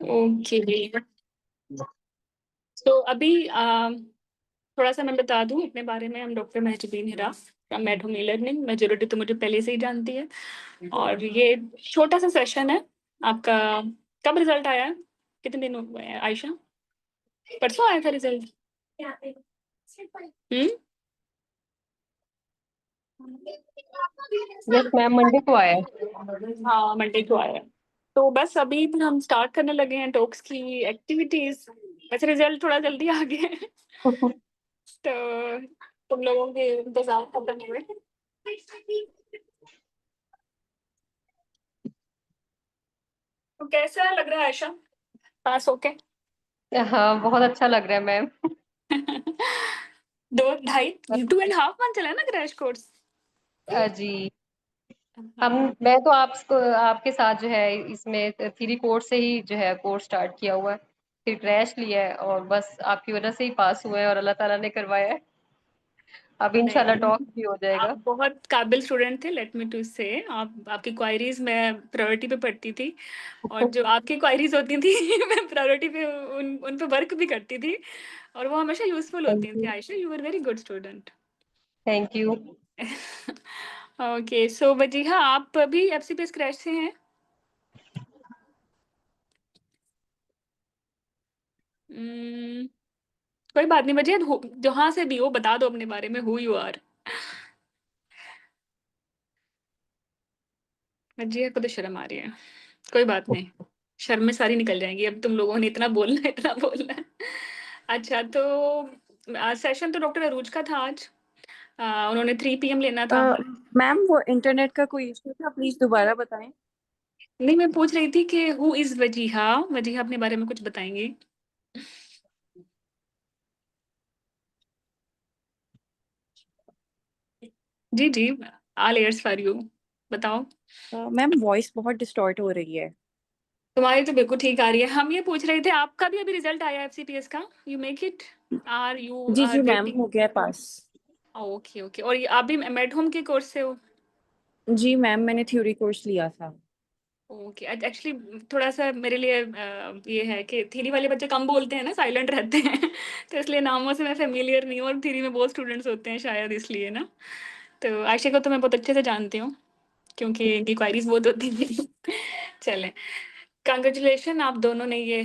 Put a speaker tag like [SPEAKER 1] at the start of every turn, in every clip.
[SPEAKER 1] Okay. तो अभी थोड़ा सा मैं बता दूं अपने बारे में। हम doctor Mahjabeen Hira from made home learning. Majority तो मुझे पहले से ही जानती है। और ये छोटा सा सेशन है आपका। कब रिजल्ट आया है? कितने दिन हुए हैं आयशा? परसों आया था रिजल्ट? हम्म।
[SPEAKER 2] यस मैम, मंडे को आया है।
[SPEAKER 1] हाँ, मंडे को आया है। तो बस अभी फिर हम स्टार्ट करने लगे हैं टॉक्स की एक्टिविटीज। वैसे रिजल्ट थोड़ा जल्दी आ गया है। तो तुम लोगों के इंतजार खत्म हुए। तो कैसा लग रहा है आयशा, पास होके?
[SPEAKER 2] हाँ, बहुत अच्छा लग रहा है मैम।
[SPEAKER 1] 2.5 2.5 मंथ चला है ना क्रैश कोर्स?
[SPEAKER 2] जी। हम
[SPEAKER 1] हाँ।
[SPEAKER 2] मैं तो आपको आपके साथ जो है इसमें थ्योरी कोर्स से ही जो है कोर्स स्टार्ट किया हुआ है, फिर क्रैश लिया है और बस आपकी वजह से ही पास हुए हैं और अल्लाह ताला ने करवाया है। अब इंशाल्लाह
[SPEAKER 1] नहीं,
[SPEAKER 2] टॉप भी हो
[SPEAKER 1] आप
[SPEAKER 2] जाएगा।
[SPEAKER 1] बहुत काबिल स्टूडेंट थे। लेट मी टू से आप, आपकी क्वायरीज मैं प्रायोरिटी पे पढ़ती थी। और जो आपकी क्वायरीज होती थी मैं प्रायोरिटी पे उन पे वर्क भी करती थी। और वो हमेशा यूजफुल
[SPEAKER 2] थैंक
[SPEAKER 1] होती थी।
[SPEAKER 2] You.
[SPEAKER 1] Ayesha, you are very good student.
[SPEAKER 2] Thank you.
[SPEAKER 1] Okay, so Wajiha, आप भी एफसीपीएस क्रैश से हैं? Hmm, कोई बात नहीं वजीहा, जहाँ से भी हो बता दो अपने बारे में, हु यू आर। वजीहा को तो शर्म आ रही है। कोई बात नहीं, शर्में सारी निकल जाएंगी। अब तुम लोगों ने इतना बोलना है, इतना बोलना है। अच्छा, तो सेशन तो डॉक्टर अरूज का था आज। उन्होंने 3 PM लेना था।
[SPEAKER 3] मैम वो इंटरनेट का कोई इशू था, प्लीज दोबारा बताएं।
[SPEAKER 1] नहीं, मैं पूछ रही थी कि हु इज वजीहा। वजीहा अपने बारे में कुछ बताएंगी? जी जी, ऑल ears फॉर यू। बताओ।
[SPEAKER 3] मैम वॉइस बहुत डिस्टॉर्ट हो रही है।
[SPEAKER 1] तुम्हारी तो बिल्कुल ठीक आ रही है। हम ये पूछ रहे थे, आपका भी अभी रिजल्ट आया एफसीपीएस का? You make it? आर यू
[SPEAKER 3] जी
[SPEAKER 1] आर
[SPEAKER 3] जी मैम,
[SPEAKER 1] वेटिंग?
[SPEAKER 3] हो गया पास।
[SPEAKER 1] Okay okay. और आप भी मेड होम के कोर्स से हो?
[SPEAKER 3] जी मैम, मैंने थ्योरी कोर्स लिया था।
[SPEAKER 1] ओके। एक्चुअली थोड़ा सा मेरे लिए ये है कि थीरी वाले बच्चे कम बोलते हैं ना, साइलेंट रहते हैं। तो इसलिए नामों से मैं फेमिलियर नहीं हूँ, और थीरी में बहुत स्टूडेंट्स होते हैं शायद, इसलिए ना। तो आयशा को तो मैं बहुत अच्छे से जानती हूँ, क्योंकि इनकी क्वायरीज बहुत होती थी। चलें, कंग्रेचुलेशन, आप दोनों ने ये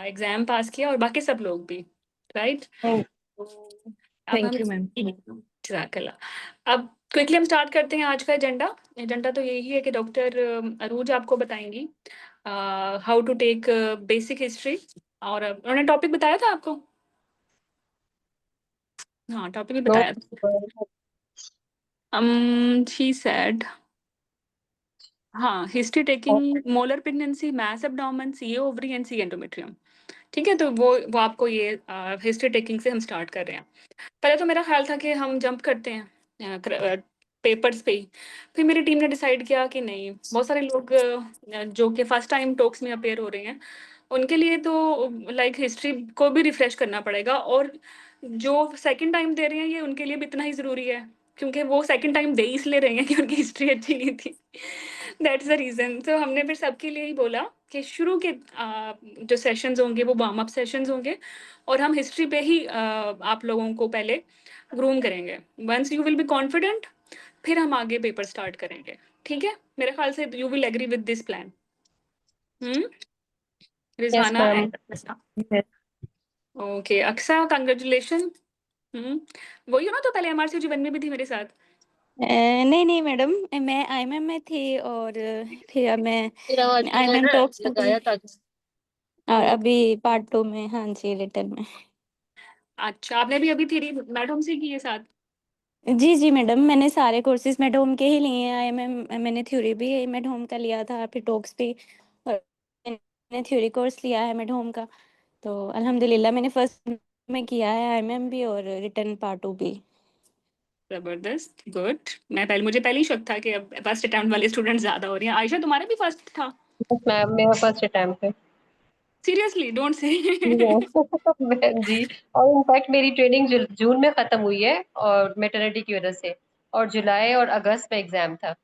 [SPEAKER 1] एग्जाम पास किया, और बाकी सब लोग भी, राइट?
[SPEAKER 2] थैंक
[SPEAKER 1] अब हम
[SPEAKER 3] थैंक यू मैम।
[SPEAKER 1] जज़ाकल्लाह। अब क्विकली हम स्टार्ट करते हैं आज का एजेंडा। एजेंडा तो यही है कि डॉक्टर अरूज आपको बताएंगी how to take basic history. और उन्होंने टॉपिक बताया था आपको? हाँ, टॉपिक भी बताया था।
[SPEAKER 2] यू।
[SPEAKER 1] शी सेड, हाँ, history taking molar pregnancy, mass abdomen, C ovary and C endometrium. ठीक है, तो वो आपको ये हिस्ट्री टेकिंग से हम स्टार्ट कर रहे हैं। पहले तो मेरा ख्याल था कि हम जंप करते हैं पेपर्स पे ही। फिर मेरी टीम ने डिसाइड किया कि नहीं, बहुत सारे लोग जो कि फर्स्ट टाइम टॉक्स में अपेयर हो रहे हैं, उनके लिए तो लाइक हिस्ट्री को भी रिफ्रेश करना पड़ेगा। और जो सेकंड टाइम दे रहे हैं, ये उनके लिए भी इतना ही ज़रूरी है, क्योंकि वो सेकंड टाइम दे इसलिए रहे हैं कि उनकी हिस्ट्री अच्छी नहीं थी। That's the reason. तो हमने फिर सबके लिए ही बोला कि शुरू के जो सेशंस होंगे वो वार्म अप सेशंस होंगे, और हम हिस्ट्री पे ही आप लोगों को पहले ग्रूम करेंगे। Once you will be confident, फिर हम आगे पेपर स्टार्ट करेंगे। ठीक है, मेरे ख्याल से you will agree with this plan. Hmm.
[SPEAKER 2] Yes
[SPEAKER 1] Rizwana
[SPEAKER 2] ma'am.
[SPEAKER 1] And Aqsa. Okay Aqsa, congratulation. Hmm. वही हो ना, तो पहले एमआरसी जीवन में भी थी मेरे साथ?
[SPEAKER 4] नहीं नहीं मैडम, मैं आईएमएम में थी, और फिर अब मैं
[SPEAKER 2] फिर आवाज
[SPEAKER 4] आईएमएम टॉक्स में थी,
[SPEAKER 2] लगाया था।
[SPEAKER 4] और
[SPEAKER 1] ओ,
[SPEAKER 4] अभी पार्ट 2 में, हाँ जी, रिटर्न में।
[SPEAKER 1] अच्छा, आपने भी अभी थी मैडम से की है साथ?
[SPEAKER 4] जी जी मैडम, मैंने सारे कोर्सेज मेड होम के ही लिए हैं। आईएमएम मैंने थ्योरी भी मेड होम का लिया था, फिर टॉक्स भी, और मैंने थ्योरी कोर्स लिया है मेड होम का। तो अल्हम्दुलिल्लाह मैंने फर्स्ट में किया है आईएमएम भी, और रिटर्न पार्ट 2 भी।
[SPEAKER 1] जबरदस्त, गुड। मुझे पहले ही शक था कि अब फर्स्ट अटेम्प्ट वाले स्टूडेंट ज्यादा हो रही हैं। आयशा, तुम्हारा भी फर्स्ट था?
[SPEAKER 2] यस मैम, मेरा फर्स्ट अटेम्प्ट है।
[SPEAKER 1] Seriously, don't say.
[SPEAKER 2] जी। और इनफैक्ट मेरी ट्रेनिंग जून में खत्म हुई है और मैटरनिटी की वजह से, और जुलाई और अगस्त में एग्जाम था।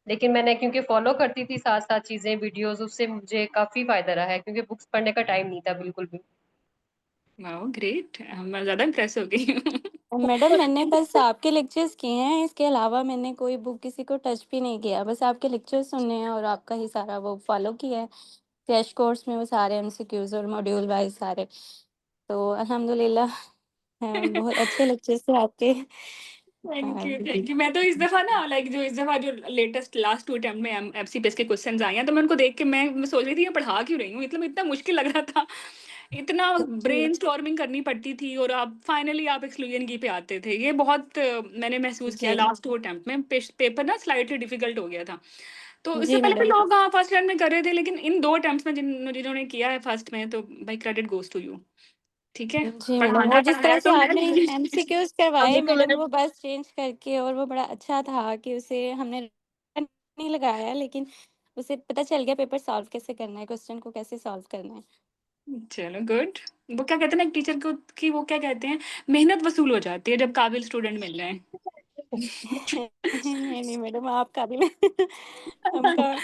[SPEAKER 2] लेकिन मैंने क्योंकि फॉलो करती थी साथ साथ चीजें, वीडियोस, उससे मुझे काफी फायदा रहा है, क्योंकि बुक्स पढ़ने का टाइम नहीं था बिल्कुल भी।
[SPEAKER 1] वाओ ग्रेट, मैं ज़्यादा इम्प्रेस हो गई हूँ।
[SPEAKER 4] मैडम मैंने बस आपके लेक्चर्स किए हैं, इसके अलावा मैंने कोई बुक किसी को टच भी नहीं किया, बस आपके लेक्चर्स सुने हैं और आपका ही सारा वो फॉलो किया है। क्रैश कोर्स में वो सारे एमसीक्यूज और मॉड्यूल वाइज सारे, तो अल्हम्दुलिल्लाह बहुत अच्छे लेक्चर्स थे आपके।
[SPEAKER 1] थैंक यू,
[SPEAKER 4] और
[SPEAKER 1] थैंक यू। मैं तो इस दफ़ा ना लाइक जो इस दफ़ा जो लेटेस्ट लास्ट 2 अटेम्प्ट में एमसीपीएस के क्वेश्चंस आए हैं, तो मैं उनको देख के मैं सोच रही थी ये पढ़ा क्यों रही हूँ? मतलब इतना मुश्किल लग रहा था। इतना ब्रेनस्टॉर्मिंग करनी पड़ती थी और आप फाइनली आप एक्सक्लूजन की पे आते थे। ये बहुत मैंने महसूस किया
[SPEAKER 4] जी,
[SPEAKER 1] लास्ट 2 अटेम्प्ट में पेपर ना स्लाइटली डिफिकल्ट हो गया था। तो इससे
[SPEAKER 4] जी
[SPEAKER 1] पहले भी
[SPEAKER 4] मैडम।
[SPEAKER 1] लोग हाँ, फर्स्ट अटेम्प्ट में कर रहे थे, लेकिन इन 2 अटेम्प्ट्स में जिन्होंने किया है फर्स्ट में, तो भाई क्रेडिट गोज़ टू यू। ठीक है?
[SPEAKER 4] जी मैडम,
[SPEAKER 1] पढ़ाना
[SPEAKER 4] वो जिस
[SPEAKER 1] पढ़ाया
[SPEAKER 4] तरह से
[SPEAKER 1] तो
[SPEAKER 4] आपने
[SPEAKER 1] मैं
[SPEAKER 4] एमसीक्यूज करवाए
[SPEAKER 2] देखो
[SPEAKER 4] मैडम,
[SPEAKER 2] मैम,
[SPEAKER 4] वो बस चेंज करके, और वो बड़ा अच्छा था कि उसे हमने नहीं लगाया, लेकिन उसे पता चल गया पेपर सॉल्व कैसे करना है, क्वेश्चन को कैसे सॉल्व करना है।
[SPEAKER 1] चलो गुड। वो क्या कहते हैं ना एक टीचर को कि वो क्या कहते हैं, मेहनत वसूल हो जाती है जब काबिल स्टूडेंट मिल जाए।
[SPEAKER 4] नहीं नहीं मैडम, आप काबिल हैं। हम का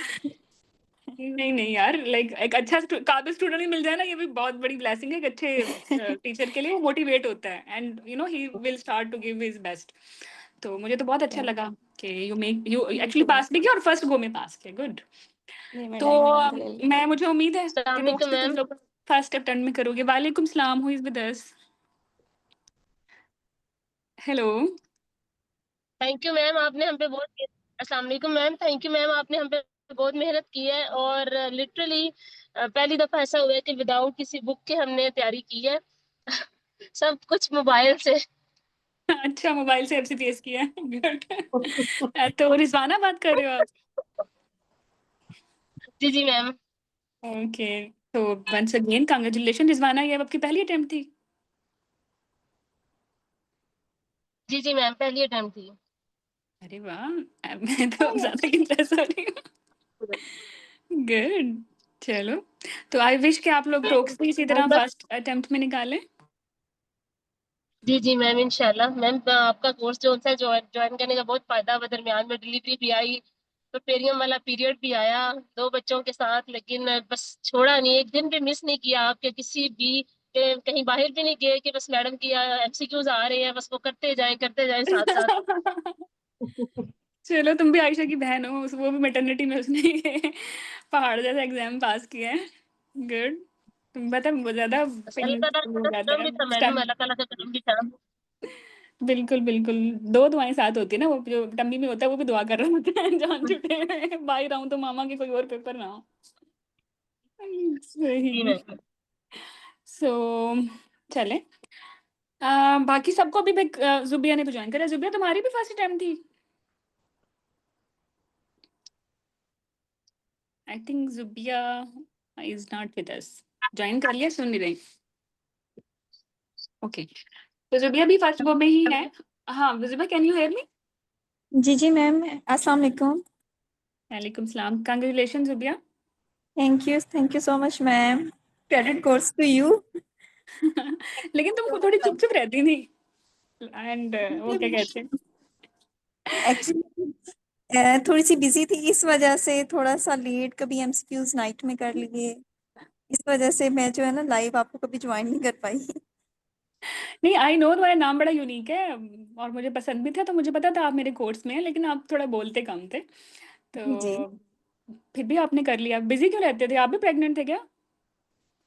[SPEAKER 1] नहीं नहीं यार, लाइक एक अच्छा काबिल स्टूडेंट ही मिल जाए ना, ये भी बहुत बड़ी ब्लेसिंग है। एक अच्छे टीचर के लिए वो मोटिवेट होता है and you know he will start to give his best. तो मुझे तो बहुत अच्छा लगा कि यू एक्चुअली पास भी किया और फर्स्ट गो में पास किया। गुड।
[SPEAKER 4] जी
[SPEAKER 1] तो
[SPEAKER 4] मैडम, अल्हम्दुलिल्लाह।
[SPEAKER 1] मैं मुझे उम्मीद है
[SPEAKER 2] अस्सलाम
[SPEAKER 1] कि
[SPEAKER 2] वालेकुम
[SPEAKER 1] मोस्टली तुम
[SPEAKER 2] मैम।
[SPEAKER 1] लोग फर्स्ट अटेम्प्ट में करोगे। वालेकुम सलाम, who is with us? Hello.
[SPEAKER 2] Thank you ma'am, आपने हम पे बहुत, अस्सलाम वालेकुम मैम, थैंक यू मैम, आपने हम पे बहुत मेहनत की है। और लिटरली पहली दफा ऐसा हुआ है कि विदाउट किसी बुक के हमने तैयारी की है। सब कुछ मोबाइल से।
[SPEAKER 1] अच्छा, मोबाइल से एफसीपीएस किया है। गुड। तो रिजवाना बात कर रहे हो आप?
[SPEAKER 2] जी जी मैम।
[SPEAKER 1] ओके। तो वंस अगेन कांग्रेचुलेशन रिजवाना, ये अब आपकी पहली अटेम्प्ट थी?
[SPEAKER 2] जी जी मैम, पहली अटेम्प्ट थी।
[SPEAKER 1] अरे वाह, मैं तो अब ज्यादा इंप्रेस हो रही हूँ। गुड। चलो, तो आई विश कि आप लोग टोक्स भी इसी तरह
[SPEAKER 2] बस।
[SPEAKER 1] फर्स्ट अटेम्प्ट में निकालें।
[SPEAKER 2] जी जी मैम, इंशाल्लाह मैम, आपका कोर्स जो है ज्वाइन ज्वाइन करने का बहुत फायदा हुआ। दरमियान में डिलीवरी भी आई, तो पेरियम वाला पीरियड भी आया 2 बच्चों के साथ, लेकिन बस छोड़ा नहीं, एक दिन भी मिस नहीं किया आपके किसी भी, कहीं बाहर भी नहीं गए कि बस मैडम की एमसीक्यूज आ रहे हैं, बस वो करते जाएं साथ साथ।
[SPEAKER 1] चलो, तुम भी आयशा की बहन हो, वो भी मैटरनिटी में उसने पहाड़ जैसा एग्जाम पास किया है। गुड। तुम पता है, बहुत ज्यादा
[SPEAKER 2] बस
[SPEAKER 1] पिन
[SPEAKER 2] अल्लाह ताला
[SPEAKER 1] हो
[SPEAKER 2] का
[SPEAKER 1] जाता
[SPEAKER 2] करम
[SPEAKER 1] है
[SPEAKER 2] भी था मैडम,
[SPEAKER 1] स्टम।
[SPEAKER 2] अल्लाह ताला का करम भी था।
[SPEAKER 1] बिल्कुल बिल्कुल। दो दुआएं साथ होती है ना, वो जो टम्मी में होता है वो भी दुआ कर रहे होते हैं जान छुटे बाहर आऊं तो मामा की कोई और पेपर ना हो।
[SPEAKER 2] जी
[SPEAKER 1] सही।
[SPEAKER 2] मैम।
[SPEAKER 1] सो चले, बाकी सबको अभी जुबिया ने भी ज्वाइन करा। जुबिया, तुम्हारी भी फर्स्ट अटेम्प्ट थी? I think Zubia is not with us. Join कर लिया, सुन नहीं रही। ओके, तो जुबिया भी फर्स्ट वो में ही है। हाँ Zubia, can you hear me?
[SPEAKER 3] जी जी मैम, अस्सलाम वालेकुम।
[SPEAKER 1] वालेकुम सलाम, congratulation Zubia.
[SPEAKER 3] Thank you so much ma'am. Credit goes to you।
[SPEAKER 1] लेकिन तुम थोड़ी चुप चुप रहती थी एंड वो क्या कहते हैं।
[SPEAKER 3] एक्चुअली थोड़ी सी बिजी थी, इस वजह से थोड़ा सा लेट, कभी एमसीक्यूज नाइट में कर लिए, इस वजह से मैं जो है ना लाइव आपको कभी ज्वाइन नहीं कर पाई।
[SPEAKER 1] नहीं, आई नो तुम्हारा नाम बड़ा यूनिक है और मुझे पसंद भी था, तो मुझे पता था आप मेरे कोर्स में हैं, लेकिन आप थोड़ा बोलते कम थे।
[SPEAKER 3] जी।
[SPEAKER 1] तो फिर भी आपने कर लिया। बिजी क्यों रहते थे? आप भी प्रेग्नेंट थे क्या?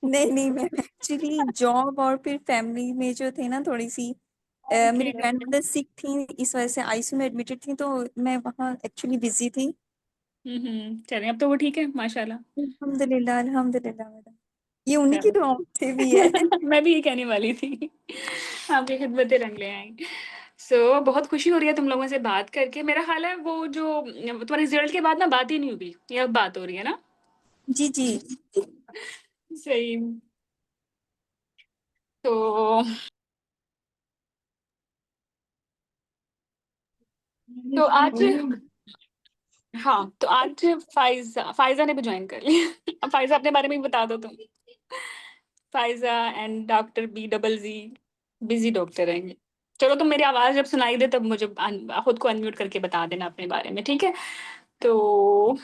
[SPEAKER 3] नहीं नहीं मैम, एक्चुअली जॉब और फिर फैमिली में जो थे ना थोड़ी सी,
[SPEAKER 1] ओके।
[SPEAKER 3] मेरी ग्रैंड मदर सिक थी, इस वजह से आईसीयू में एडमिटेड थी, तो मैं वहाँ एक्चुअली बिजी थी।
[SPEAKER 1] चलिए, अब तो वो ठीक है माशाल्लाह।
[SPEAKER 3] अल्हम्दुलिल्लाह अल्हम्दुलिल्लाह मैडम, ये उन्हीं की
[SPEAKER 1] चलो।
[SPEAKER 3] दुआओं से भी है।
[SPEAKER 1] मैं भी ये कहने वाली थी, आपकी खिदमतें रंग ले आई। सो बहुत खुशी हो रही है तुम लोगों से बात करके। मेरा ख्याल है वो जो तुम्हारे रिजल्ट के बाद ना बात ही नहीं हुई, ये अब बात हो रही है ना?
[SPEAKER 3] जी जी।
[SPEAKER 1] सही। तो आज, हाँ तो आज फाइजा फाइजा ने भी ज्वाइन कर लिया। अब फाइजा अपने बारे में ही बता दो तुम। Faiza and doctor B double G, busy doctor हैं ये। चलो, तुम मेरी आवाज जब सुनाई दे तब मुझे खुद को अनम्यूट करके बता देना अपने बारे में, ठीक है? तो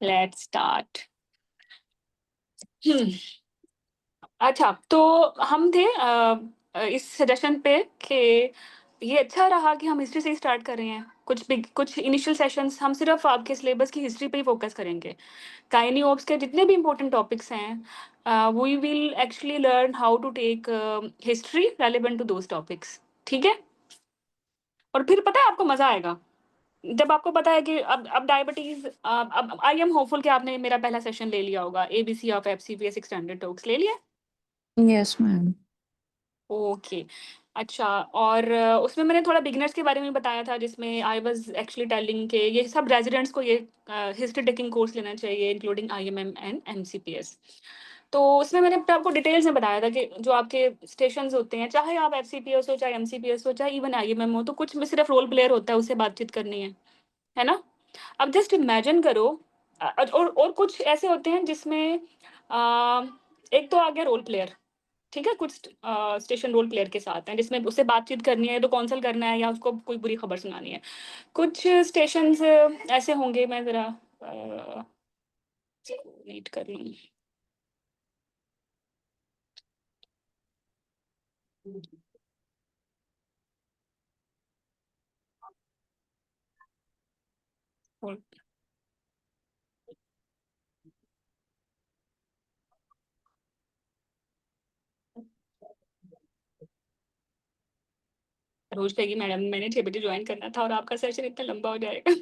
[SPEAKER 1] लेट्स स्टार्ट। अच्छा, तो हम थे इस सजेशन पे कि ये अच्छा रहा कि हम हिस्ट्री से ही स्टार्ट कर रहे हैं। कुछ इनिशियल सेशंस हम सिर्फ आपके सिलेबस की हिस्ट्री पे ही फोकस करेंगे। काइनी ओप्स के जितने भी इम्पोर्टेंट टॉपिक्स हैं, we will actually learn how to take history relevant to those topics. ठीक है? और फिर पता है आपको मजा आएगा जब आपको पता है कि अब डायबिटीज, अब आई एम होपफुल कि आपने मेरा पहला सेशन ले लिया होगा, ABC of FCPS standard talks ले लिया।
[SPEAKER 5] Yes ma'am.
[SPEAKER 1] ओके, अच्छा। और उसमें मैंने थोड़ा बिगिनर्स के बारे में बताया था, जिसमें आई वाज एक्चुअली टेलिंग कि ये सब रेजिडेंट्स को ये हिस्ट्री टेकिंग कोर्स लेना चाहिए, इंक्लूडिंग आईएमएम एंड एमसीपीएस। तो उसमें मैंने आपको डिटेल्स में बताया था कि जो आपके स्टेशंस होते हैं, चाहे आप एफसीपीएस हो, चाहे एमसीपीएस हो, चाहे इवन आईएमएम हो, तो कुछ में सिर्फ रोल प्लेयर होता है, उससे बातचीत करनी है ना? अब जस्ट इमेजिन करो, और कुछ ऐसे होते हैं जिसमें एक तो आ गया रोल प्लेयर। ठीक है, कुछ स्टेशन रोल प्लेयर के साथ हैं जिसमें उससे बातचीत करनी है, तो कौंसल करना है या उसको कोई बुरी खबर सुनानी है। कुछ स्टेशंस ऐसे होंगे, मैं जरा रीड कर लूँ। रोज कहेगी मैडम मैंने 6 बजे ज्वाइन करना था और आपका सेशन इतना लंबा हो जाएगा।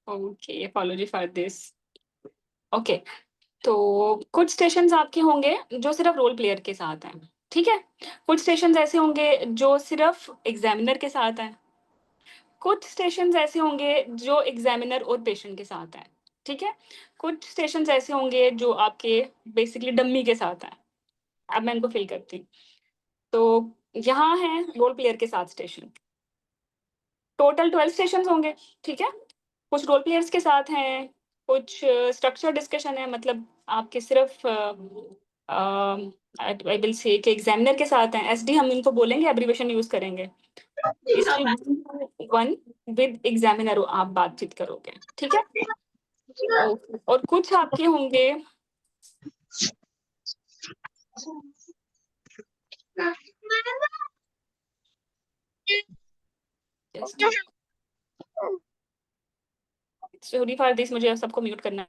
[SPEAKER 1] Okay, apology for this. Okay, तो कुछ स्टेशंस आपके होंगे जो सिर्फ रोल प्लेयर के साथ हैं। ठीक है, कुछ स्टेशंस ऐसे होंगे जो सिर्फ एग्जामिनर के साथ हैं। कुछ स्टेशंस ऐसे होंगे जो एग्जामिनर और पेशेंट के साथ हैं। ठीक है, कुछ स्टेशंस ऐसे होंगे जो आपके बेसिकली डम्मी के साथ हैं। अब मैं इनको फिल करती हूँ। तो यहाँ है रोल प्लेयर के साथ स्टेशन, टोटल 12 स्टेशन होंगे। ठीक है, कुछ रोल प्लेयर्स के साथ हैं, कुछ स्ट्रक्चर डिस्कशन है, मतलब आपके सिर्फ आई विल से कि एग्जामिनर के साथ हैं। एसडी हम इनको बोलेंगे, एब्रीवेशन यूज करेंगे। इसमें वन विद एग्जामिनर आप बातचीत करोगे। ठीक है, और कुछ आपके होंगे सॉरी फॉर दिस, मुझे सबको म्यूट करना है।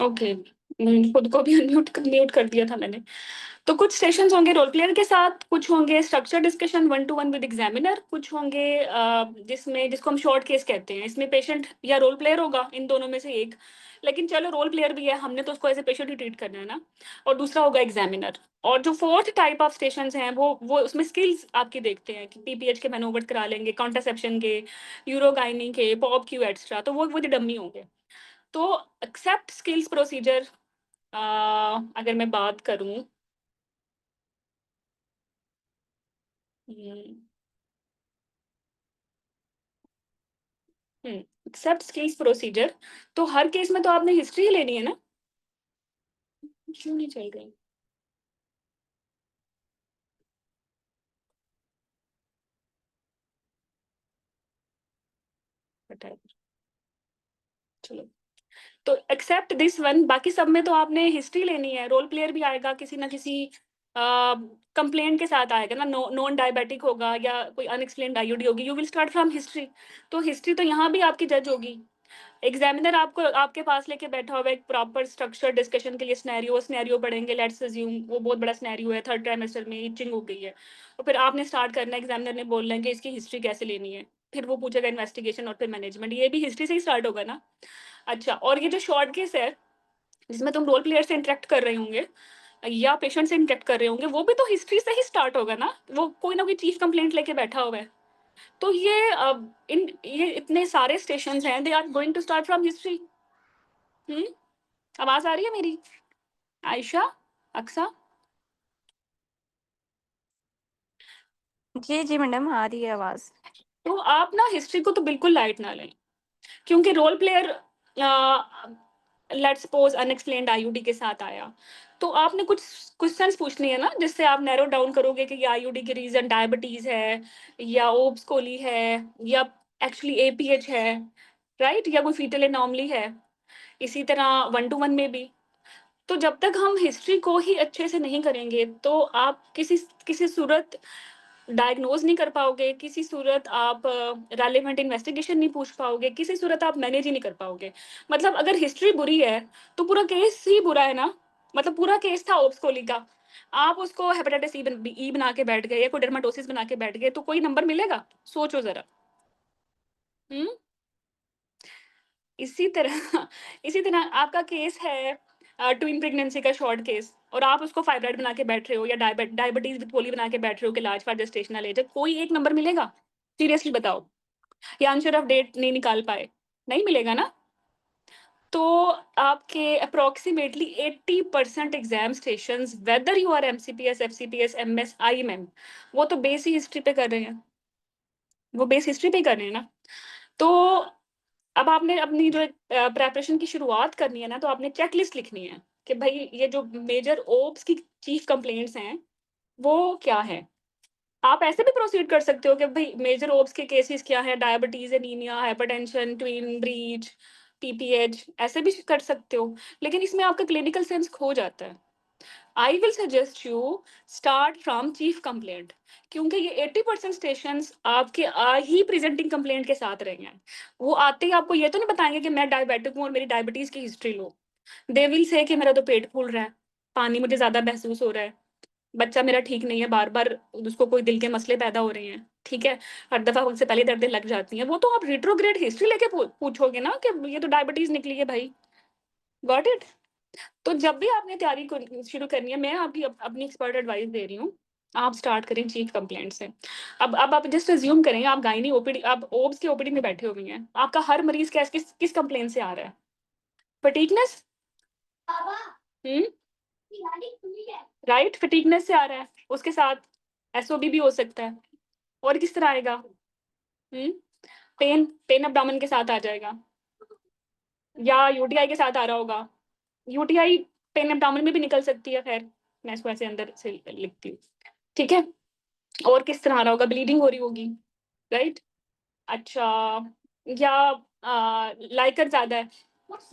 [SPEAKER 1] ओके, खुद को भी म्यूट कर दिया था मैंने। तो कुछ सेशंस होंगे रोल प्लेयर के साथ, कुछ होंगे structure discussion 1-to-1 with examiner, कुछ होंगे जिसको हम शॉर्ट केस कहते हैं। इसमें पेशेंट या रोल प्लेयर होगा, इन दोनों में से एक। लेकिन चलो रोल प्लेयर भी है, हमने तो उसको एज ए पेशेंट ही ट्रीट करना है ना। और दूसरा होगा एग्जामिनर। और जो फोर्थ टाइप ऑफ स्टेशंस हैं वो उसमें स्किल्स आपकी देखते हैं कि पीपीएच के मैनोवर करा लेंगे, कॉन्ट्रासेप्शन के, यूरोगाइनी के, पॉप क्यू एक्स्ट्रा, तो वो डम्मी होंगे। तो एक्सेप्ट स्किल्स प्रोसीजर अगर मैं बात करूं, एक्सेप्ट स्किल्स प्रोसीजर, तो हर केस में तो आपने हिस्ट्री ही लेनी है ना? क्यों नहीं चल रही? बैठा है। चलो, तो एक्सेप्ट दिस वन, बाकी सब में तो आपने हिस्ट्री लेनी है। रोल प्लेयर भी आएगा किसी ना किसी कंप्लेंट के साथ आएगा ना, नॉन डायबिटिक होगा या कोई अनएक्सप्लेन्ड आईयूडी होगी, you will start from history. तो हिस्ट्री तो यहाँ भी आपकी जज होगी। एग्जामिनर आपको आपके पास लेके बैठा हुआ है एक प्रॉपर स्ट्रक्चर डिस्कशन के लिए, सिनेरियो पढ़ेंगे। लेट्स अज्यूम वो बहुत बड़ा सिनेरियो है, 3rd ट्राइमेस्टर में इचिंग हो गई है, तो फिर आपने स्टार्ट करना है, एग्जामिनर ने बोलना है कि इसकी हिस्ट्री कैसे लेनी है, फिर वो पूछेगा इन्वेस्टिगेशन और फिर मैनेजमेंट, ये भी हिस्ट्री से ही स्टार्ट होगा ना। अच्छा, और ये जो शॉर्ट केस है जिसमें तुम रोल प्लेयर से इंटरेक्ट कर रहे होंगे या पेशेंट से इंटरेक्ट कर रहे होंगे, वो भी तो हिस्ट्री से ही स्टार्ट होगा ना। वो कोई ना कोई चीफ कंप्लेंट लेके बैठा हुआ है, तो ये इतने सारे स्टेशंस हैं, they are going to start from history. आवाज आ रही है मेरी? आयशा, अक्सा?
[SPEAKER 4] जी जी मैडम, आ रही है आवाज।
[SPEAKER 1] तो आप ना हिस्ट्री को तो बिल्कुल लाइट ना लें, क्योंकि role player let's suppose unexplained IUD के साथ आया, तो आपने कुछ क्वेश्चंस पूछने हैं ना, जिससे आप नैरो डाउन करोगे कि ये आईयूडी के रीजन डायबिटीज है या ओब्स कोली है या एक्चुअली एपीएच है, राइट, या कोई फीटल एनॉमली है। इसी तरह 1-to-1 में भी। तो जब तक हम हिस्ट्री को ही अच्छे से नहीं करेंगे, तो आप किसी किसी सूरत डायग्नोज नहीं कर पाओगे, किसी सूरत आप रेलेवेंट इन्वेस्टिगेशन नहीं पूछ पाओगे, किसी सूरत आप मैनेज ही नहीं कर पाओगे। मतलब अगर हिस्ट्री बुरी है तो पूरा केस ही बुरा है ना। मतलब पूरा केस था ओब्स कोली का, आप उसको हेपेटाइटिस ई बना के बैठ गए या कोई डर्माटोसिस बना के बैठ गए, तो कोई नंबर मिलेगा? सोचो जरा। इसी तरह इसी तरह आपका केस है ट्विन प्रेगनेंसी का शॉर्ट केस, और आप उसको फाइब्राइड बना के बैठ रहे हो या डायबिटीज विद पोली बना के बैठ रहे हो कि लार्ज फॉर जेस्टेशनल एज है, कोई एक नंबर मिलेगा? सीरियसली बताओ। या आंसर ऑफ डेट नहीं निकाल पाए, नहीं मिलेगा ना। तो आपके approximately 80% exam station, whether you are MCPS, FCPS, MS, IMM, वो तो बेस ही हिस्ट्री पे कर रहे हैं, वो बेस हिस्ट्री पे कर रहे हैं ना। तो अब आपने अपनी जो प्रेपरेशन की शुरुआत करनी है ना, तो आपने चेकलिस्ट लिखनी है कि भाई ये जो मेजर ओब्स की चीफ कंप्लेंट्स हैं वो क्या है। आप ऐसे भी प्रोसीड कर सकते हो कि भाई मेजर ओब्स के केसेस क्या है, diabetes, anaemia, hypertension, twin breach, PPH, ऐसे भी कर सकते हो, लेकिन इसमें आपका क्लिनिकल सेंस खो जाता है। I will suggest you start from chief complaint, क्योंकि ये 80% स्टेशन आपके ही प्रेजेंटिंग कंप्लेंट के साथ रहेंगे। वो आते ही आपको ये तो नहीं बताएंगे कि मैं डायबिटिक हूँ और मेरी डायबिटीज की history low. They will say कि मेरा तो पेट फूल रहा है, पानी मुझे ज्यादा महसूस हो रहा है, बच्चा मेरा ठीक नहीं है, बार बार उसको कोई दिल के मसले पैदा हो रहे हैं, ठीक है, हर दफा उससे पहले दर्दें लग जाती हैं। वो तो आप रिट्रोग्रेड हिस्ट्री लेके पूछोगे ना कि ये तो डायबिटीज निकली है भाई। Got it? तो जब भी आपने तैयारी शुरू करनी है, मैं आपकी अपनी एक्सपर्ट एडवाइस दे रही हूँ, आप स्टार्ट करें चीफ कंप्लेंट से। अब आप जस्ट अज्यूम करें आप गायनी ओपीडी, आप ओब्स की ओपीडी में बैठे हुए हैं, आपका हर मरीज किस कंप्लेंट से आ रहा है? फटीगनेस, राइट, फटीगनेस से आ रहा है, उसके साथ एसओबी भी हो सकता है, और किस तरह आएगा? पेन पेन एब्डोमेन के साथ आ जाएगा, या यूटीआई के साथ आ रहा होगा। यूटीआई पेन एब्डोमेन में भी निकल सकती है, खैर मैं इसको ऐसे अंदर से लिखती हूँ, ठीक है। और किस तरह आ रहा होगा? ब्लीडिंग हो रही होगी, राइट। अच्छा, या लाइकर ज्यादा है,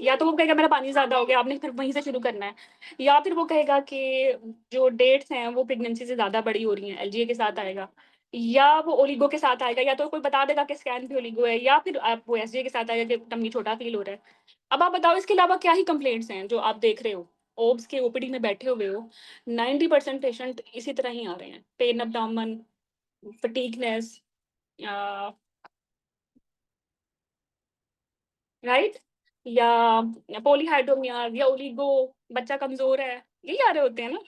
[SPEAKER 1] या तो वो कहेगा मेरा पानी ज्यादा हो गया, आपने फिर वहीं से शुरू करना है। या फिर वो कहेगा कि जो डेट्स हैं वो प्रेगनेंसी से ज्यादा बड़ी हो रही हैं, एलजीए के साथ आएगा, या वो ओलिगो के साथ आएगा, या तो कोई बता देगा कि स्कैन भी ओलिगो है, या फिर आप वो एसजीए के साथ आएगा कि टम्मी छोटा फील हो रहा है। अब आप बताओ इसके अलावा क्या ही कंप्लेंट्स हैं जो आप देख रहे हो, ओब्स के ओपीडी में बैठे हुए हो, 90% पेशेंट इसी तरह ही आ रहे हैं, पेन एब्डोमेन, फटीगनेस, राइट, या पॉलीहाइड्रोमिया या ओलिगो, बच्चा कमजोर है, यही आ रहे होते हैं ना,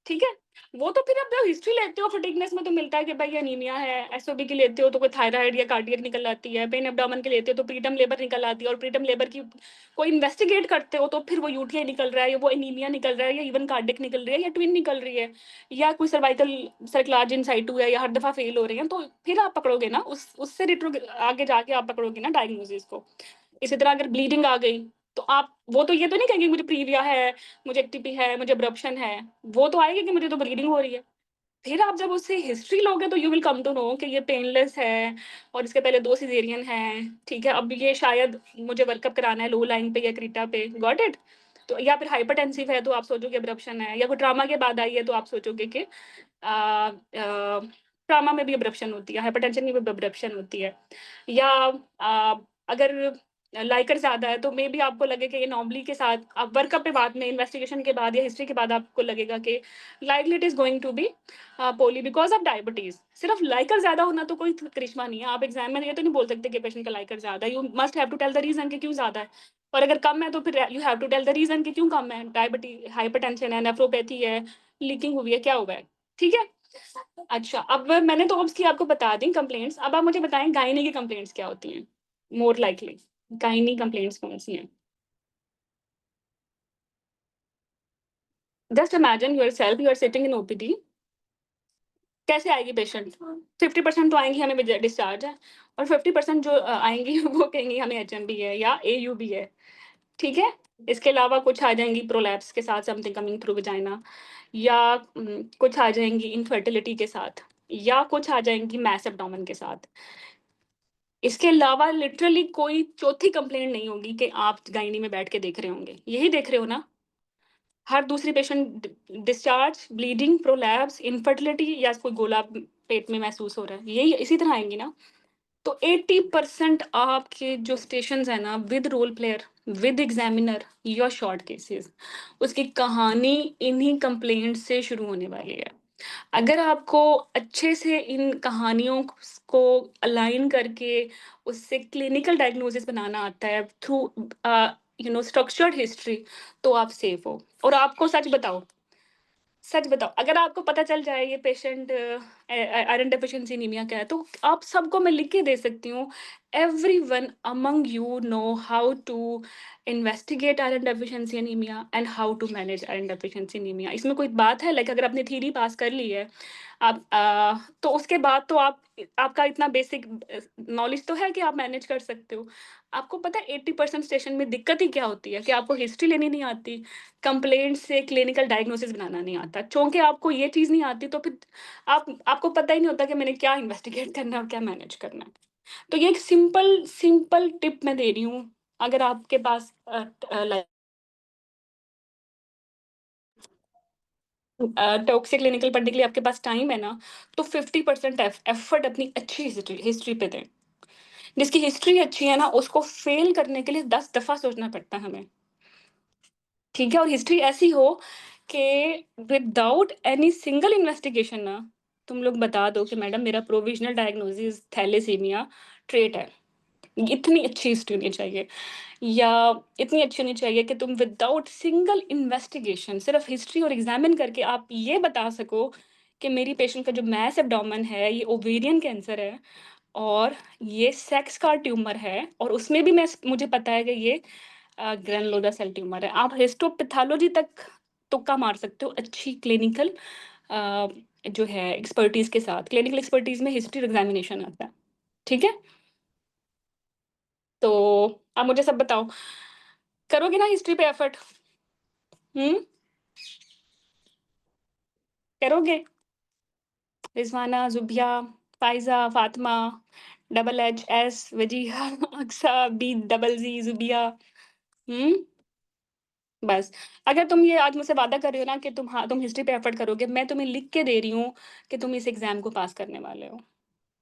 [SPEAKER 1] ठीक है। वो तो फिर आप जब हिस्ट्री लेते हो फटीगनेस में तो मिलता है कि भाई एनीमिया है, एसओबी की लेते हो तो कोई थायराइड या कार्डियक निकल आती है, पेन एब्डोमेन के लेते हो तो प्रीटर्म लेबर निकल आती है, और प्रीटर्म लेबर की कोई इन्वेस्टिगेट करते हो तो फिर वो यूटीआई निकल रहा है, या वो एनीमिया निकल रहा है, या इवन कार्डियक निकल रही है, या ट्विन निकल रही है, या कोई सर्वाइकल सर्कलाज इन साइटू है, या हर दफा फेल हो रहे हैं, तो फिर आप पकड़ोगे ना उससे रिट्रो आगे जाके आप पकड़ोगे ना डायग्नोसिस को। इसी तरह अगर ब्लीडिंग आ गई तो आप वो तो ये तो नहीं कहेंगे मुझे प्रीविया है, मुझे एक्टिपी है, मुझे अब्रप्शन है, वो तो आएगी कि मुझे तो ब्लीडिंग हो रही है। फिर आप जब उससे हिस्ट्री लोगे तो you will come to know कि ये पेनलेस है और इसके पहले 2 सिज़ेरियन हैं, ठीक है? अब ये शायद मुझे वर्कअप कराना है लो लाइन पे या क्रीटा पे, गॉट इट? तो या फिर हाइपरटेंसिव है तो आप सोचोगे अब्रप्शन है, या कोई ट्रॉमा के बाद आई है तो आप सोचोगे कि ट्रॉमा में भी अब्रप्शन होती है, हाइपरटेंशन में भी अब्रप्शन होती है। या अगर लाइकर ज़्यादा है तो मे बी आपको लगे कि ये नॉर्मली के साथ आप वर्कअप पे बाद में इन्वेस्टिगेशन के बाद या हिस्ट्री के बाद आपको लगेगा कि likely it is going to be poly because of diabetes. सिर्फ लाइकर ज़्यादा होना तो कोई करिश्मा नहीं है। आप एग्ज़ाम में ये तो नहीं बोल सकते कि पेशेंट का लाइकर ज़्यादा है। You must have to tell the reason कि क्यों ज़्यादा है। और अगर कम है तो फिर you have to tell the reason कि क्यों कम है। हाइपरटेंशन है, नेफ्रोपैथी है, लीकिंग हुई है, क्या हुआ है? ठीक है? अच्छा, अब मैंने तो ऑब्स की आपको बता दी कंप्लेंट्स। अब आप मुझे बताएँ गायनी की कंप्लेंट्स क्या होती हैं? मोर लाइकली गायनी कंप्लेंट्स कौन-सी हैं? Just imagine yourself you are sitting in OPD. कैसे आएगी पेशेंट? 50% तो आएँगी हमें डिस्चार्ज है और 50% जो आएँगी वो कहेंगी हमें एचएमबी है या एयूबी है, ठीक है? इसके अलावा कुछ आ जाएँगी प्रोलैप्स के साथ समथिंग कमिंग थ्रू वजाइना, या कुछ आ जाएँगी इनफर्टिलिटी के साथ, या कुछ आ जाएँगी मैस एब्डोमेन के साथ। इसके अलावा लिटरली कोई चौथी कंप्लेंट नहीं होगी कि आप गायनी में बैठ के देख रहे होंगे। यही देख रहे हो ना? हर दूसरी patient discharge, bleeding, prolapse, infertility या कोई गोला पेट में महसूस हो रहा है। यही इसी तरह आएँगी ना? तो 80% आपके जो स्टेशंस हैं ना with role player, with examiner या शॉर्ट केसेस, उसकी कहानी इन्हीं कंप्लेंट से शुरू होने वाली है। अगर आपको अच्छे से इन कहानियों को अलाइन करके उससे क्लिनिकल डायग्नोसिस बनाना आता है थ्रू स्ट्रक्चर्ड हिस्ट्री, तो आप सेफ हो। और आपको सच बताओ, अगर आपको पता चल जाए ये पेशेंट आयरन डेफिशिएंसी एनीमिया का है, तो आप सबको मैं लिख के दे सकती हूँ। Everyone among you know how to investigate iron deficiency anaemia and how to manage iron deficiency anaemia. इसमें कोई बात है? लाइक अगर आपने थ्योरी पास कर ली है, आप तो उसके बाद तो आपका इतना बेसिक नॉलेज तो है कि आप मैनेज कर सकते हो। आपको पता है 80% स्टेशन में दिक्कत ही क्या होती है कि आपको हिस्ट्री लेनी नहीं आती, कंप्लेंट से क्लिनिकल डायग्नोसिस बनाना नहीं आता। चूँकि आपको ये चीज़ नहीं आती तो फिर आपको पता ही नहीं होता कि मैंने क्या इन्वेस्टिगेट करना है और क्या मैनेज करना है। तो ये एक सिंपल सिंपल टिप मैं दे रही हूँ। अगर आपके पास लाइक टॉक्सिक क्लिनिकल पढ़ने के लिए आपके पास टाइम है ना, तो 50% एफर्ट अपनी अच्छी हिस्ट्री हिस्ट्री पे दें। जिसकी हिस्ट्री अच्छी है ना, उसको फेल करने के लिए 10 दफ़ा सोचना पड़ता है हमें। ठीक है? और हिस्ट्री ऐसी हो कि विदाउट एनी सिंगल इन्वेस्टिगेशन ना, तुम लोग बता दो कि मैडम मेरा प्रोविज़नल डायग्नोसिस थैलेसीमिया ट्रेट है। इतनी अच्छी हिस्ट्री होनी चाहिए। या इतनी अच्छी होनी चाहिए कि तुम विदाउट सिंगल इन्वेस्टिगेशन सिर्फ़ हिस्ट्री और एग्ज़ामिन करके आप ये बता सको कि मेरी पेशेंट का जो मैस एब्डोमेन है, ये ओवेरियन कैंसर है और ये सेक्स का ट्यूमर है और उसमें भी मुझे पता है कि ये ग्रैनुलोसा सेल ट्यूमर है। आप हिस्टोपैथोलॉजी तक तुक्का मार सकते हो अच्छी क्लिनिकल अ, जो है एक्सपर्टीज़ के साथ। क्लिनिकल एक्सपर्टीज़ में हिस्ट्री और एग्ज़ामिनेशन आता है। ठीक है? तो आप मुझे सब बताओ, करोगे ना हिस्ट्री पे एफर्ट? हुँ? करोगे? Rizwana, Zubia, Faiza, Fatima, double H, S, Wajiha, Aqsa, B double Z, Zubia. Hmm? बस, अगर तुम ये आज मुझसे वादा कर रहे हो ना कि तुम हिस्ट्री पे एफर्ट करोगे, मैं तुम्हें लिख के दे रही हूँ कि तुम इस एग्ज़ाम को पास करने वाले हो,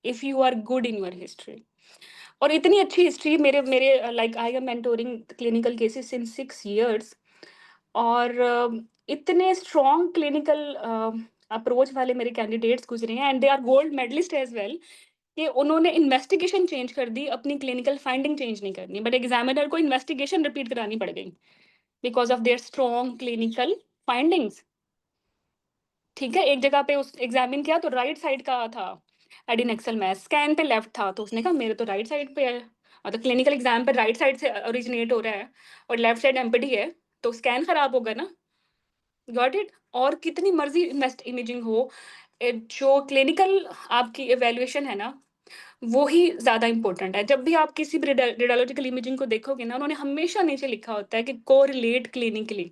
[SPEAKER 1] if you are good in your history. और इतनी अच्छी हिस्ट्री मेरे मेरे like I am mentoring clinical cases since 6 years और इतने स्ट्रॉन्ग क्लिनिकल अप्रोच वाले मेरे कैंडिडेट्स गुज़रे हैं and they are gold medalist as well कि उन्होंने इन्वेस्टिगेशन चेंज कर दी, अपनी क्लिनिकल फाइंडिंग चेंज नहीं करनी, बट एग्ज़ामिनर को इन्वेस्टिगेशन रिपीट करानी पड़ गई because of their strong clinical findings. ठीक है? एक जगह पे उस एग्ज़ामिन किया तो राइट साइड का था एडिनेक्सल मैस, स्कैन पे लेफ्ट था, तो उसने कहा मेरे तो राइट साइड पे है। तो क्लिनिकल एग्ज़ाम पे राइट साइड से ओरिजिनेट हो रहा है और लेफ्ट साइड एम्प्टी है, तो स्कैन खराब होगा ना। Got it? और कितनी मर्ज़ी इन्वेस्ट इमेजिंग हो, जो क्लिनिकल आपकी इवैल्यूएशन है ना, वो ही ज़्यादा इम्पोर्टेंट है। जब भी आप किसी भी रेडियोलॉजिकल इमेजिंग को देखोगे ना, उन्होंने हमेशा नीचे लिखा होता है कि कोरिलेट क्लिनिकली,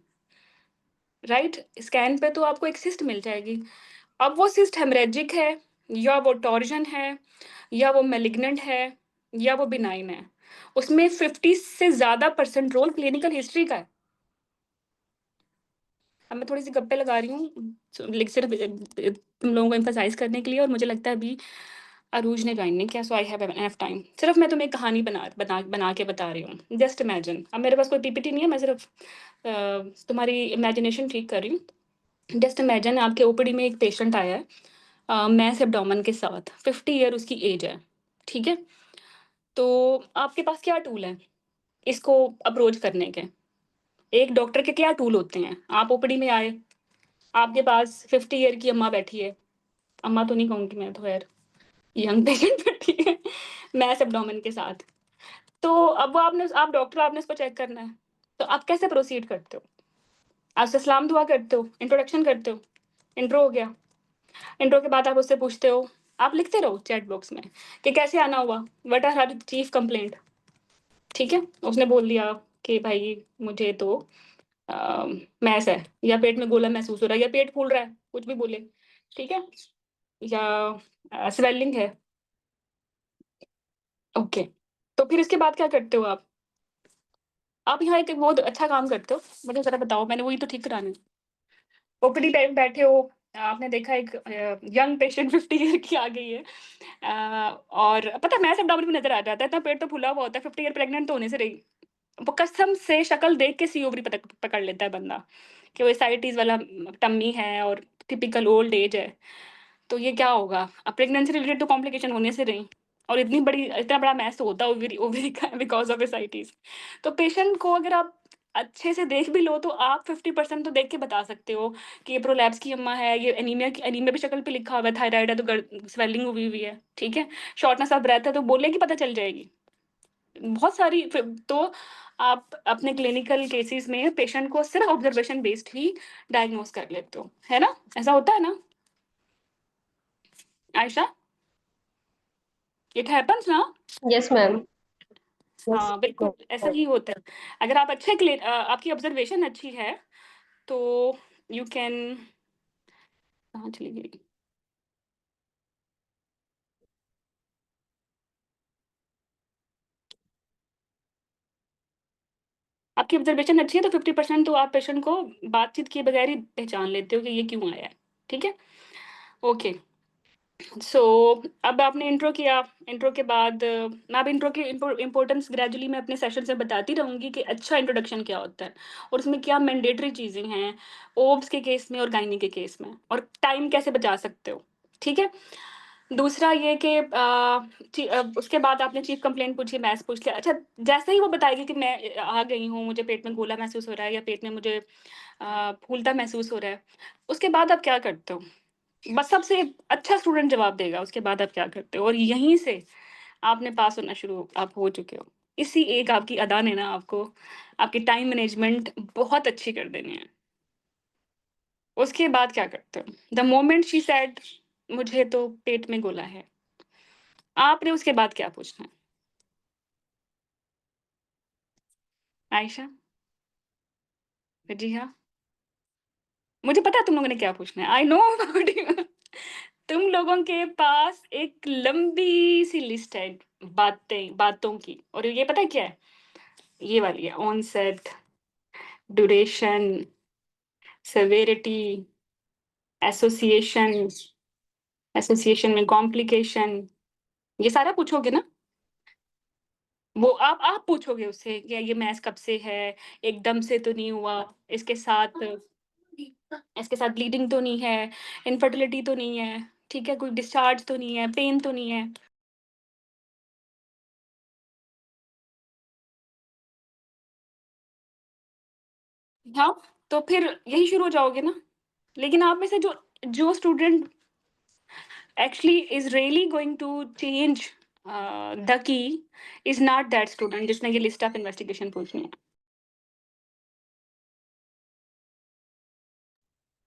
[SPEAKER 1] राइट? स्कैन पे तो आपको एक सिस्ट मिल जाएगी, अब वो सिस्ट हेमरेजिक है, या वो टॉर्जन है, या वो मैलिग्नेंट है, या वो बिनाइन है, उसमें 50 से ज़्यादा % रोल क्लिनिकल हिस्ट्री का है। अब मैं थोड़ी-सी गप्पे लगा रही हूँ, लाइक सिर्फ़ तुम लोगों को एम्फसाइज़ करने के लिए, और मुझे लगता है अभी अरूज ने जॉइन नहीं किया, सो आई हैव एनफ टाइम। सिर्फ़ मैं तुम्हें एक कहानी बना के बता रही हूँ। जस्ट इमेजिन, अब मेरे पास कोई पीपीटी नहीं है, मैं सिर्फ़ तुम्हारी इमेजिनेशन ठीक कर रही हूँ। जस्ट इमेजिन आपके ओपीडी में एक पेशेंट आया है मैस एब्डोमेन के साथ, 50 ईयर उसकी एज है, ठीक है? तो आपके पास क्या टूल हैं इसको अप्रोच करने के? एक डॉक्टर के क्या टूल होते हैं? आप ओपीडी में आए, आपके पास 50 ईयर की अम्मा बैठी है, अम्मा तो नहीं कहूँगी मैं, तो खैर यंग पेशेंट बैठी है मैस एब्डोमेन के साथ। तो अब वो आप डॉक्टर, आपने उसको चेक करना है, तो आप कैसे प्रोसीड करते हो? आप सलाम दुआ करते हो, इंट्रोडक्शन करते हो, इंट्रो हो गया। इंट्रो के बाद आप उससे पूछते हो, आप लिखते रहो चैट बॉक्स में कि कैसे आना हुआ, what are her chief complaint, ठीक है? उसने बोल दिया कि भाई मुझे तो मैस है, या पेट में गोला महसूस हो रहा है, या पेट फूल रहा है, कुछ भी बोले, ठीक है? या स्वेलिंग है, ओके। तो फिर इसके बाद क्या करते हो आप? आप यहाँ एक बहुत अच्छा काम करते हो, मुझे ज़रा बताओ, मैंने वही तो ठीक कराना है। ओपीडी टाइम बैठे हो, आपने देखा एक यंग पेशेंट 50 ईयर की आ गई है, और पता है मैस एब्डोमेन भी नज़र आ जाता है, इतना पेट तो फूला हुआ होता है, 50 ईयर प्रेग्नेंट तो होने से रही। वो कसम से शक्ल देख के सी ओवरी पकड़ लेता है बंदा, कि वो एसाइटिस वाला टम्मी है और टिपिकल ओल्ड एज है। तो ये क्या होगा? अब प्रेगनेंसी रिलेटेड तो कॉम्प्लिकेशन होने से रही, और इतना बड़ा मैस तो होता है ओवरी ओवरी का, बिकॉज़ ऑफ एसाइटिस। तो पेशेंट को अगर आप अच्छे से देख भी लो, तो आप 50% तो देख के बता सकते हो कि ये प्रोलैप्स की अम्मा है, ये एनीमिया भी शक्ल पे लिखा हुआ है, थायराइड है तो स्वेलिंग हुई हुई है, ठीक है? शॉर्टनेस ऑफ ब्रेथ है तो बोलेगी, पता चल जाएगी। बहुत सारी तो आप अपने क्लिनिकल केसेस में पेशेंट को सिर्फ ऑब्जर्वेशन बेस्ड ही डायग्नोज कर लेते हो, है ना? ऐसा होता है ना आयशा? इट हैपेंस ना?
[SPEAKER 2] Yes ma'am. यस
[SPEAKER 1] हाँ, बिल्कुल ऐसा ही होता है। अगर आप आपकी ऑब्जर्वेशन अच्छी है, तो यू कैन, कहाँ चली गई? आपकी ऑब्जर्वेशन अच्छी है तो 50% तो आप पेशेंट को बातचीत किए बगैर ही पहचान लेते हो कि ये क्यों आया है, ठीक है? ओके। सो अब आपने इंट्रो किया, इंट्रो के बाद मैं अब इंट्रो की इम्पोर्टेंस ग्रेजुअली मैं अपने सेशन से बताती रहूँगी कि अच्छा इंट्रोडक्शन क्या होता है, और उसमें क्या मैंडेटरी चीज़ें हैं ओब्स के केस में और गायनी के केस में, और टाइम कैसे बचा सकते हो, ठीक है? दूसरा ये कि उसके बाद आपने चीफ कंप्लेंट पूछी, मैथ्स पूछ लिया। अच्छा, जैसे ही वो बताएगी कि मैं आ गई हूँ, मुझे पेट में गोला महसूस हो रहा है, या पेट में मुझे फूलता महसूस हो रहा है, उसके बाद आप क्या करते हो? बस सबसे अच्छा स्टूडेंट जवाब देगा, उसके बाद आप क्या करते हो? और यहीं से आपने पास होना शुरू आप हो चुके हो। इसी एक आपकी अदा ने ना आपको आपकी टाइम मैनेजमेंट बहुत अच्छी कर देनी है। उसके बाद क्या करते हो? द मोमेंट शी सेड मुझे तो पेट में गोला है, आपने उसके बाद क्या पूछना है? आयशा? जी हाँ, मुझे पता है तुम लोगों ने क्या पूछना है। I know about you. तुम लोगों के पास एक लंबी सी लिस्ट है बातों की, और ये पता है क्या है? ये वाली है, onset, duration, severity, association, association में कॉम्प्लिकेशन, ये सारा पूछोगे ना? वो आप पूछोगे उससे कि ये मैथ्स कब से है, एकदम से तो नहीं हुआ, इसके साथ इसके साथ ब्लीडिंग तो नहीं है, इनफर्टिलिटी तो नहीं है, ठीक है, कोई डिस्चार्ज तो नहीं है, पेन तो नहीं है। हाँ, तो फिर यही शुरू हो जाओगे ना। लेकिन आप में से जो जो student actually is really going to change the key is not that student जिसने ये list of investigation पूछनी है।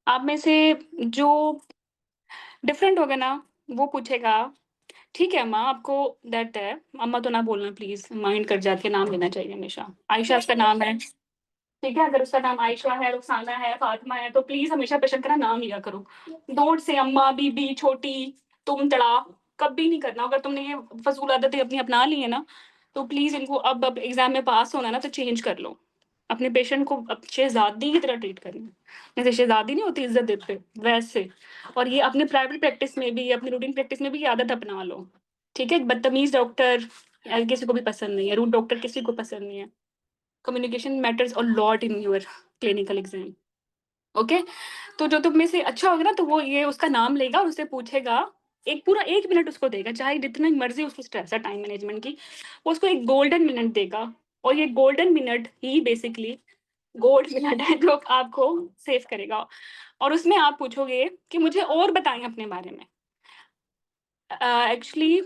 [SPEAKER 1] आप में से जो डिफरेंट होगा ना, वो पूछेगा, ठीक है अम्मा, आपको दैट है, अम्मा तो ना बोलना प्लीज, माइंड कर जाती है, नाम लेना चाहिए हमेशा। आयशा उसका नाम है। ठीक है, अगर उसका नाम आयशा है, रुखसाना है, फातिमा है, तो प्लीज हमेशा पेशेंट का ना नाम लिया करो। डोंट से अम्मा, बीबी, छोटी, तुम, तड़ा, कभी नहीं करना। अगर तुमने ये फजूल आदतें अपनी अपना ली है ना, तो प्लीज इनको अब एग्जाम में पास होना है ना, तो चेंज कर लो। अपने पेशेंट को अब शहजादी की तरह ट्रीट करना, जैसे शहजादी नहीं होती इज्जत देते वैसे। और ये अपने प्राइवेट प्रैक्टिस में भी, अपनी रूटीन प्रैक्टिस में भी ये आदत अपना लो। ठीक है, बदतमीज डॉक्टर किसी को भी पसंद नहीं है, रूड डॉक्टर किसी को पसंद नहीं है। Communication matters a lot in your clinical exam. Okay, तो जो तुम में से अच्छा होगा ना, तो वो ये उसका नाम लेगा और उससे पूछेगा। एक पूरा 1 मिनट उसको देगा, चाहे जितनी मर्जी उसको स्ट्रेस है टाइम मैनेजमेंट की, वो उसको एक गोल्डन मिनट देगा। और ये गोल्डन मिनट ही बेसिकली गोल्ड मिनट है जो आपको सेव करेगा। और उसमें आप पूछोगे कि मुझे और बताएं अपने बारे में। Actually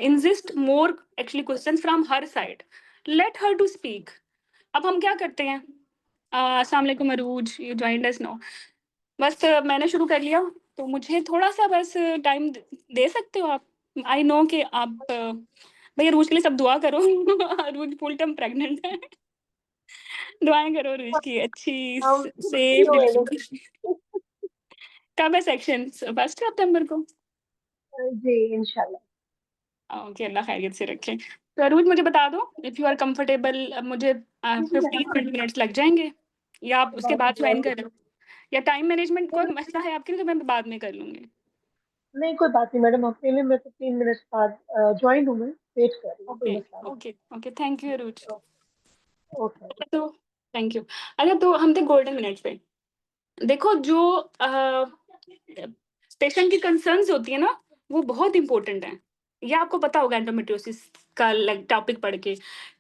[SPEAKER 1] insist more actually questions from her side, let her to speak. अब हम क्या करते हैं, अस्सलाम वालेकुम Arooj, you joined us now. बस मैंने शुरू कर लिया, तो मुझे थोड़ा सा बस टाइम दे सकते हो आप। आई नो कि आप भैया अरूज के लिए सब दुआ करो। अरूज फुल टाइम प्रेग्नेंट है। दुआएं करो अरूज की अच्छी सेफ डिलीवरी। कब है सेक्शन? 1 सितंबर को?
[SPEAKER 6] जी इंशाल्लाह।
[SPEAKER 1] ओके, अल्लाह खैरियत से रखे। तो अरूज मुझे बता दो, इफ यू आर कंफर्टेबल। मुझे 15-20 मिनट्स लग जाएंगे, या आप उसके बाद ज्वाइन कर रहे हो, या टाइम मैनेजमेंट कोई मसला है आपके लिए, तो मैं बाद में कर लूंगी।
[SPEAKER 6] नहीं कोई बात नहीं मैडम, अकेले मैं तो 3 मिनट बाद ज्वाइन हूँ, मैं वेट कर रही हूँ, कोई
[SPEAKER 1] ओके
[SPEAKER 6] मसला
[SPEAKER 1] ओके ओके, थैंक यू अरूज।
[SPEAKER 6] नहीं। ओके।
[SPEAKER 1] तो थैंक यू। अच्छा, तो हम थे गोल्डन मिनट पे। देखो, जो पेशेंट की कंसर्न्स होती है ना, वो बहुत इंपॉर्टेंट है। ये आपको पता होगा एंडोमेट्रियोसिस का टॉपिक पढ़ के,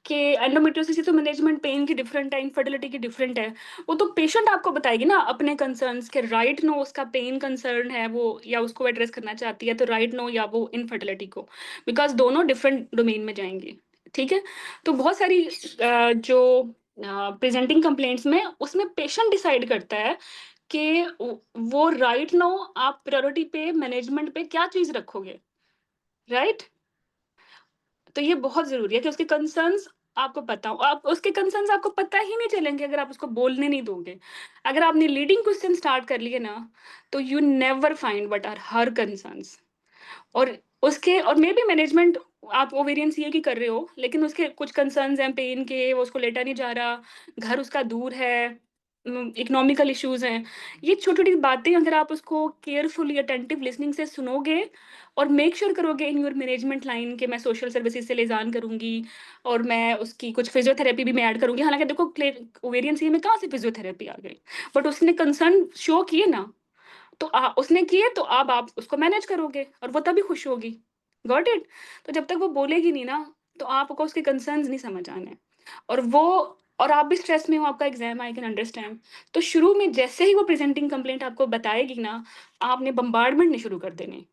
[SPEAKER 1] कि एंडोमेट्रियोसिस तो मैनेजमेंट पेन की डिफरेंट है, इनफर्टिलिटी की डिफरेंट है। वो तो पेशेंट आपको बताएगी ना अपने कंसर्न्स के, राइट नो उसका पेन कंसर्न है वो, या उसको एड्रेस करना चाहती है, तो राइट नो, या वो इनफर्टिलिटी को, बिकॉज दोनों डिफरेंट डोमेन में जाएंगे। ठीक है, तो बहुत सारी जो प्रेजेंटिंग कंप्लेंट्स में, उसमें पेशेंट डिसाइड करता है कि वो राइट नो आप प्रायोरिटी पे, मैनेजमेंट पे क्या चीज रखोगे। राइट, तो ये बहुत जरूरी है कि उसके कंसर्न्स आपको पता हो। आप उसके कंसर्न्स आपको पता ही नहीं चलेंगे अगर आप उसको बोलने नहीं दोगे। अगर आपने लीडिंग क्वेश्चन स्टार्ट कर लिए ना, तो you never find what are her concerns. और उसके, और मे बी मैनेजमेंट आप ओवेरियन सीए की कर रहे हो, लेकिन उसके कुछ कंसर्न्स हैं पेन के, वो उसको लेटा नहीं जा रहा, घर उसका दूर है, इकोनॉमिकल इश्यूज हैं। ये छोटी छोटी बातें अगर आप उसको केयरफुली अटेंटिव लिसनिंग से सुनोगे, और मेक श्योर करोगे इन योर मैनेजमेंट लाइन के मैं सोशल सर्विसेज से लिजान करूंगी, और मैं उसकी कुछ फिजियोथेरेपी भी मैं ऐड करूंगी। हालांकि देखो, ओवेरियन सीए में कहाँ से फिजियोथेरेपी आ गई, बट उसने कंसर्न शो किए ना, तो उसने किए, तो अब आप उसको मैनेज करोगे और वो तभी खुश होगी। Got it? तो जब तक वो बोलेगी नहीं ना, तो आपको उसके कंसर्न्स नहीं समझ आने। और वो, और आप भी स्ट्रेस में हो, आपका एग्जाम, आई कैन अंडरस्टैंड। तो शुरू में जैसे ही वो प्रेजेंटिंग कंप्लेंट आपको बताएगी ना, आपने बम्बार्डमेंट नहीं शुरू कर देने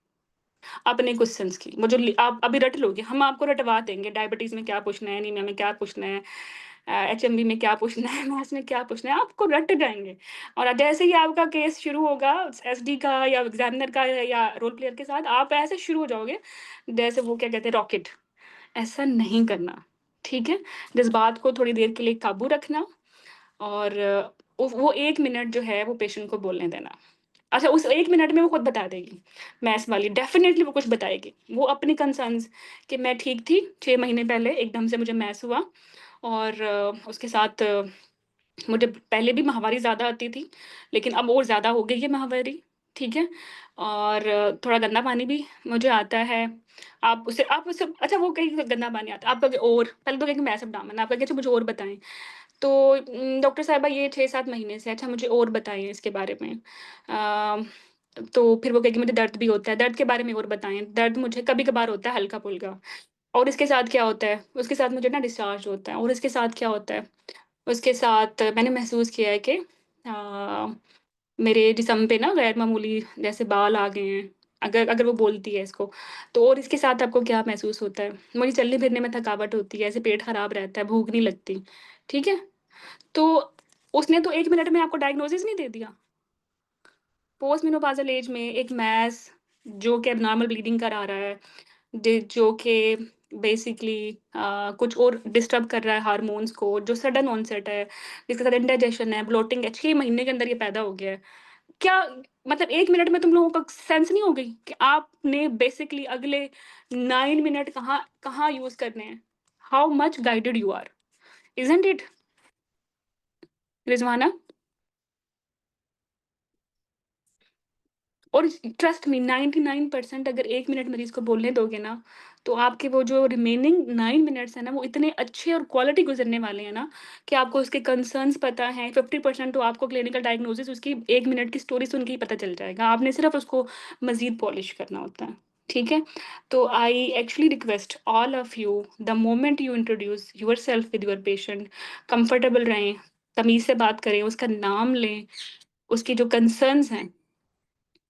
[SPEAKER 1] अपने क्वेश्चंस की। वो जो आप अभी रट लोगे, हम आपको रटवा देंगे, डायबिटीज में क्या पूछना है, एनीमिया में क्या पूछना है, एचएमबी में क्या पूछना है, मैथ्स में क्या पूछना है, आपको रट जाएंगे। और जैसे ही आपका केस शुरू होगा एसडी का या एग्जामिनर का या रोल प्लेयर के साथ, आप ऐसे शुरू हो जाओगे जैसे वो क्या कहते हैं, रॉकेट। ऐसा नहीं करना। ठीक है, जज्बात को थोड़ी देर के लिए काबू रखना, और वो 1 मिनट जो है वो पेशेंट को बोलने देना। अच्छा, उस 1 मिनट में वो खुद बता देगी, मैथ्स वाली डेफिनेटली वो कुछ बताएगी, वो अपनी कंसर्न्स, कि मैं ठीक थी 6 महीने पहले, एकदम से मुझे मैथ्स हुआ, और उसके साथ मुझे पहले भी माहवारी ज़्यादा आती थी, लेकिन अब और ज़्यादा हो गई है माहवारी। ठीक है, और थोड़ा गंदा पानी भी मुझे आता है। आप उससे अच्छा, वो कहीं गंदा पानी आता है, आप कहोगे और, पहले तो कहेंगे मैं सब डामन, आप कहेंगे अच्छा मुझे और बताएं। तो डॉक्टर साहिबा ये 6-7 महीने से, अच्छा मुझे और बताइए इसके बारे में। तो फिर वो कहेगी मुझे दर्द भी होता है, दर्द के बारे में और बताएं। दर्द मुझे कभी कभार होता है हल्का फुल्का, और इसके साथ क्या होता है, उसके साथ मुझे ना डिस्चार्ज होता है, और इसके साथ क्या होता है, उसके साथ मैंने महसूस किया है कि मेरे जिस्म पे ना गैर मामूली जैसे बाल आ गए हैं। अगर अगर वो बोलती है इसको, तो और इसके साथ आपको क्या महसूस होता है, मुझे चलने फिरने में थकावट होती है, ऐसे पेट खराब रहता है, भूख नहीं लगती। ठीक है, तो उसने तो 1 मिनट में आपको डायग्नोसिस नहीं दे दिया। पोस्ट मेनोपाजल एज में एक मैस जो कि एबनॉर्मल ब्लीडिंग करा रहा है, जो कि बेसिकली कुछ और डिस्टर्ब कर रहा है हार्मोन्स को, जो सडन ऑनसेट है, जिसके साथ इंडाइजेशन है, ब्लोटिंग है, 6 महीने के अंदर ये पैदा हो गया है। क्या मतलब 1 मिनट में तुम लोगों को सेंस नहीं हो गई कि आपने बेसिकली अगले 9 मिनट कहाँ यूज़ करने हैं? How much guided you are, isn't it Rizwana? और ट्रस्ट मी 99% अगर 1 मिनट मरीज़ को बोलने दोगे ना, तो आपके वो जो रिमेनिंग 9 मिनट्स हैं ना, वो इतने अच्छे और क्वालिटी गुज़रने वाले हैं ना, कि आपको उसके कंसर्न्स पता हैं। 50% तो आपको क्लिनिकल डायग्नोसिस उसकी 1 मिनट की स्टोरी सुन के ही पता चल जाएगा। आपने सिर्फ़ उसको मज़ीद पॉलिश करना होता है, ठीक है? तो I actually request all of you, the moment you introduce yourself with your patient, comfortable रहें, तमीज़ से बात करें, उसका नाम लें, उसकी जो कंसर्न्स हैं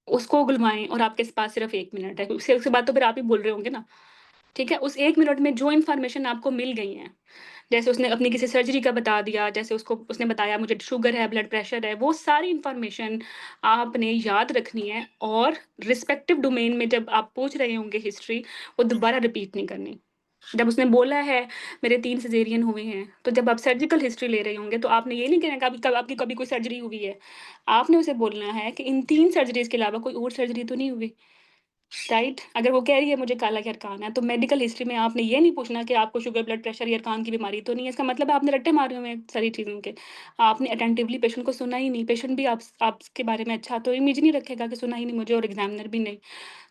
[SPEAKER 1] उसको उगलवाएँ, और आपके पास सिर्फ़ 1 मिनट है। उसके बाद तो फिर आप ही बोल रहे होंगे ना, ठीक है? उस 1 मिनट में जो इन्फॉर्मेशन आपको मिल गई हैं, जैसे उसने अपनी किसी सर्जरी का बता दिया, जैसे उसने बताया मुझे शुगर है, ब्लड प्रेशर है, वो सारी इन्फॉर्मेशन आपने याद रखनी है, और रिस्पेक्टिव डोमेन में जब आप पूछ रहे होंगे हिस्ट्री, वो दोबारा रिपीट नहीं करनी। जब उसने बोला है मेरे 3 सिज़ेरियन हुए हैं, तो जब आप सर्जिकल हिस्ट्री ले रहे होंगे, तो आपने ये नहीं कहना कि आपकी कभी कोई सर्जरी हुई है। आपने उसे बोलना है कि इन 3 सर्जरीज़ के अलावा कोई और सर्जरी तो नहीं हुई, राइट? अगर वो कह रही है मुझे काला यरकान है, तो मेडिकल हिस्ट्री में आपने ये नहीं पूछना कि आपको शुगर, ब्लड प्रेशर, यरकान की बीमारी तो नहीं है। इसका मतलब है आपने रट्टे मारे हुए हैं सारी चीज़ों के। आपने अटेंटिवली पेशेंट को सुना ही नहीं। पेशेंट भी आपके बारे में अच्छा तो इमेज नहीं रखेगा कि सुना ही नहीं मुझे, और एग्ज़ामिनर भी नहीं।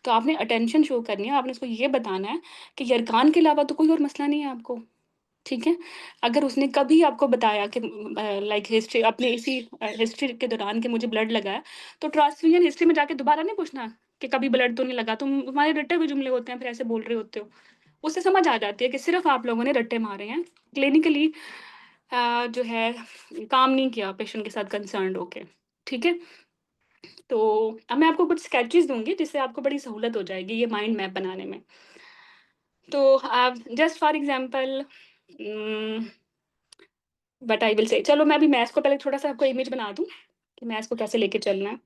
[SPEAKER 1] तो आपने अटेंशन शो करनी है, आपने उसको ये बताना है कि यरकान के अलावा तो कोई और मसला नहीं है आपको, ठीक है? अगर उसने कभी आपको बताया कि लाइक हिस्ट्री अपनी इसी हिस्ट्री के दौरान कि मुझे ब्लड लगा है, तो ट्रांसफ्यूजन हिस्ट्री में जाके दोबारा नहीं पूछना कि कभी ब्लड तो नहीं लगा। तुम्हारे रट्टे हुए जुमले होते हैं, फिर ऐसे बोल रहे होते हो। उससे समझ आ जाती है कि सिर्फ़ आप लोगों ने रट्टे मारे हैं। क्लिनिकली जो है काम नहीं किया पेशेंट के साथ कंसर्न्ड होके, ठीक है? तो अब मैं आपको कुछ स्केचेस दूँगी, जिससे आपको बड़ी सहूलत हो जाएगी ये माइंड मैप बनाने में। तो आप just for example but I will say, चलो मैं अभी मैथ्स को पहले थोड़ा-सा आपको इमेज बना दूँ कि मैथ्स को कैसे लेके चलना है।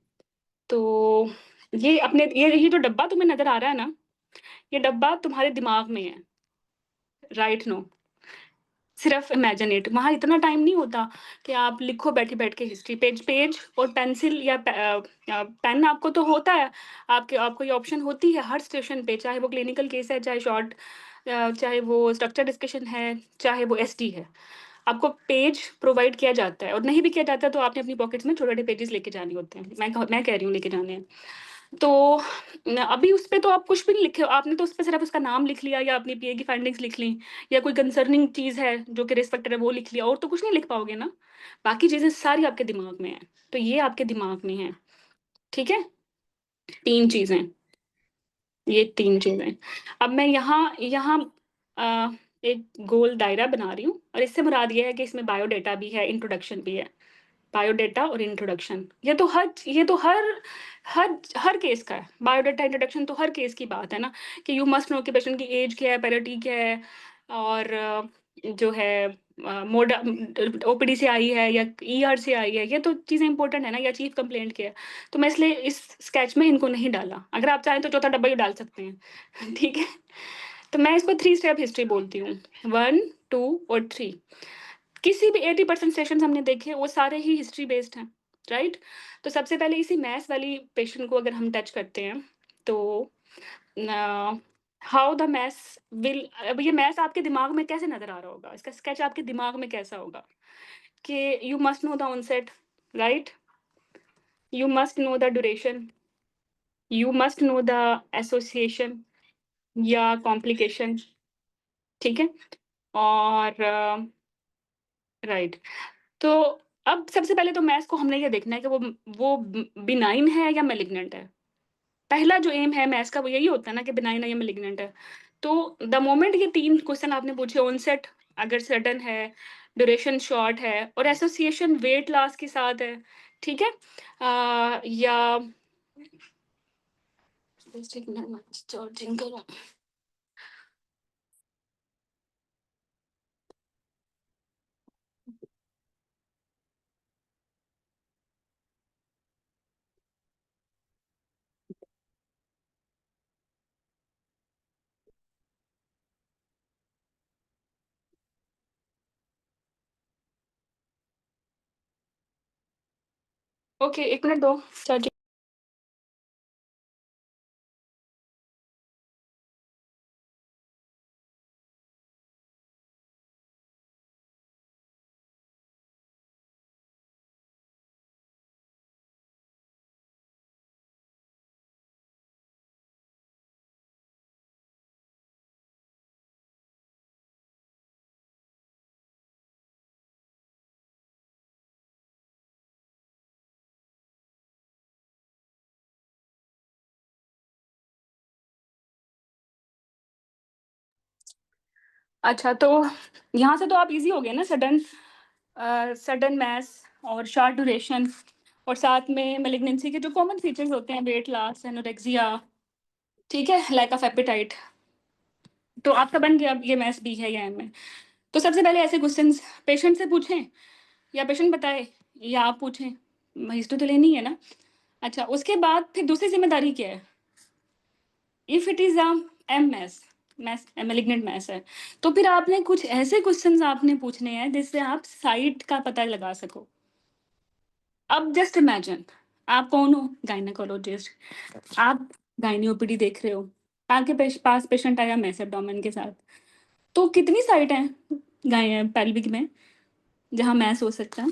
[SPEAKER 1] तो ये जो डब्बा तुम्हें नज़र आ रहा है ना, ये डब्बा तुम्हारे दिमाग में है, राइट नो? सिर्फ इमेजिन इट। वहाँ इतना टाइम नहीं होता कि आप लिखो बैठ के हिस्ट्री, पेज और पेंसिल या पेन आपको तो होता है। आपको ये ऑप्शन होती है हर स्टेशन पे, चाहे वो क्लिनिकल केस है, चाहे शॉर्ट चाहे वो स्ट्रक्चर डिस्कशन है, चाहे वो एसटी है। आपको पेज प्रोवाइड किया जाता है, और नहीं भी किया जाता तो आपने अपनी पॉकेट्स में छोटे-छोटे पेजेस लेके जाने होते हैं। मैं कह रही हूँ लेके जाने हैं। तो अभी उस पे तो आप कुछ भी नहीं लिखे हो, आपने तो उस पे सिर्फ उसका नाम लिख लिया, या अपनी पीए की फाइंडिंग्स लिख ली, या कोई कंसर्निंग चीज़ है जो कि रिस्क फैक्टर है वो लिख लिया, और तो कुछ नहीं लिख पाओगे ना। बाकी चीज़ें सारी आपके दिमाग में हैं, तो ये आपके दिमाग में है, ठीक है? 3 चीज़ें, ये 3 चीज़ें। अब मैं यहाँ यहाँ अ, एक गोल दायरा बना रही हूँ, और इससे मुराद ये है कि इसमें बायोडाटा भी है, इंट्रोडक्शन भी है। बायोडाटा और इंट्रोडक्शन, ये तो हर केस का है। बायोडाटा इंट्रोडक्शन तो हर केस की बात है ना, कि यू मस्ट नो कि पेशेंट की एज क्या है, पैराटी क्या है, और जो है मोड ओपीडी से आई है या ईआर से आई है, ये तो चीज़ें इंपॉर्टेंट है ना, या चीफ कंप्लेंट क्या है। तो मैं इसलिए इस स्केच में इनको नहीं डाला। अगर आप चाहें तो चौथा डब्बा ही डाल सकते हैं ठीक है? तो मैं इसको 3 स्टेप हिस्ट्री बोलती हूँ, 1, 2 और 3। किसी भी 80% सेशंस हमने देखे, वो सारे ही हिस्ट्री बेस्ड हैं, राइट? तो सबसे पहले इसी मैथ्स वाली पेशेंट को अगर हम टच करते हैं, तो हाउ द मैथ्स विल, अब ये मैथ्स आपके दिमाग में कैसे नज़र आ रहा होगा? इसका स्केच आपके दिमाग में कैसा होगा? कि you must know the onset, right? You must know the duration, you must know the association या कॉम्प्लिकेशन, ठीक है? और राइट। तो अब सबसे पहले तो मैथ्स को हमने ये देखना है कि वो बिनाइन है या मैलिग्नेंट है। पहला जो एम है मैथ्स का वो यही होता है ना कि बिनाइन है या मैलिग्नेंट है। तो द मोमेंट ये 3 क्वेश्चन आपने पूछे, ऑनसेट अगर सडन है, ड्यूरेशन शॉर्ट है, और एसोसिएशन वेट लॉस के साथ है, ठीक है? या जस्ट एक मिनट मैं चार्जिंग करूँ। ओके, 1 मिनट दो चाची। अच्छा, तो यहाँ से तो आप ईज़ी हो गए ना, सडन मैस और शॉर्ट ड्यूरेशन और साथ में मैलिग्नेंसी के जो कॉमन फीचर्स होते हैं, वेट लॉस, एनोरेक्सिया, ठीक है, लैक ऑफ एपेटाइट। तो आपका बन गया अब ये मैस बी है या एम है। तो सबसे पहले ऐसे क्वेश्चंस पेशेंट से पूछें या पेशेंट बताए या आप पूछें, हिस्ट्री तो लेनी है ना। अच्छा, उसके बाद फिर दूसरी जिम्मेदारी क्या है? If it is a mass malignant mass है, तो फिर आपने कुछ ऐसे क्वेश्चंस आपने पूछने हैं जिससे आप साइट का पता लगा सको। अब जस्ट इमेजिन, आप कौन हो? गायनेकोलॉजिस्ट, आप गायनी ओपीडी देख रहे हो, आपके पास पेशेंट आया मैस एब्डोमेन के साथ, तो कितनी साइट है गाय पेल्विक में जहाँ मैस हो सकता है?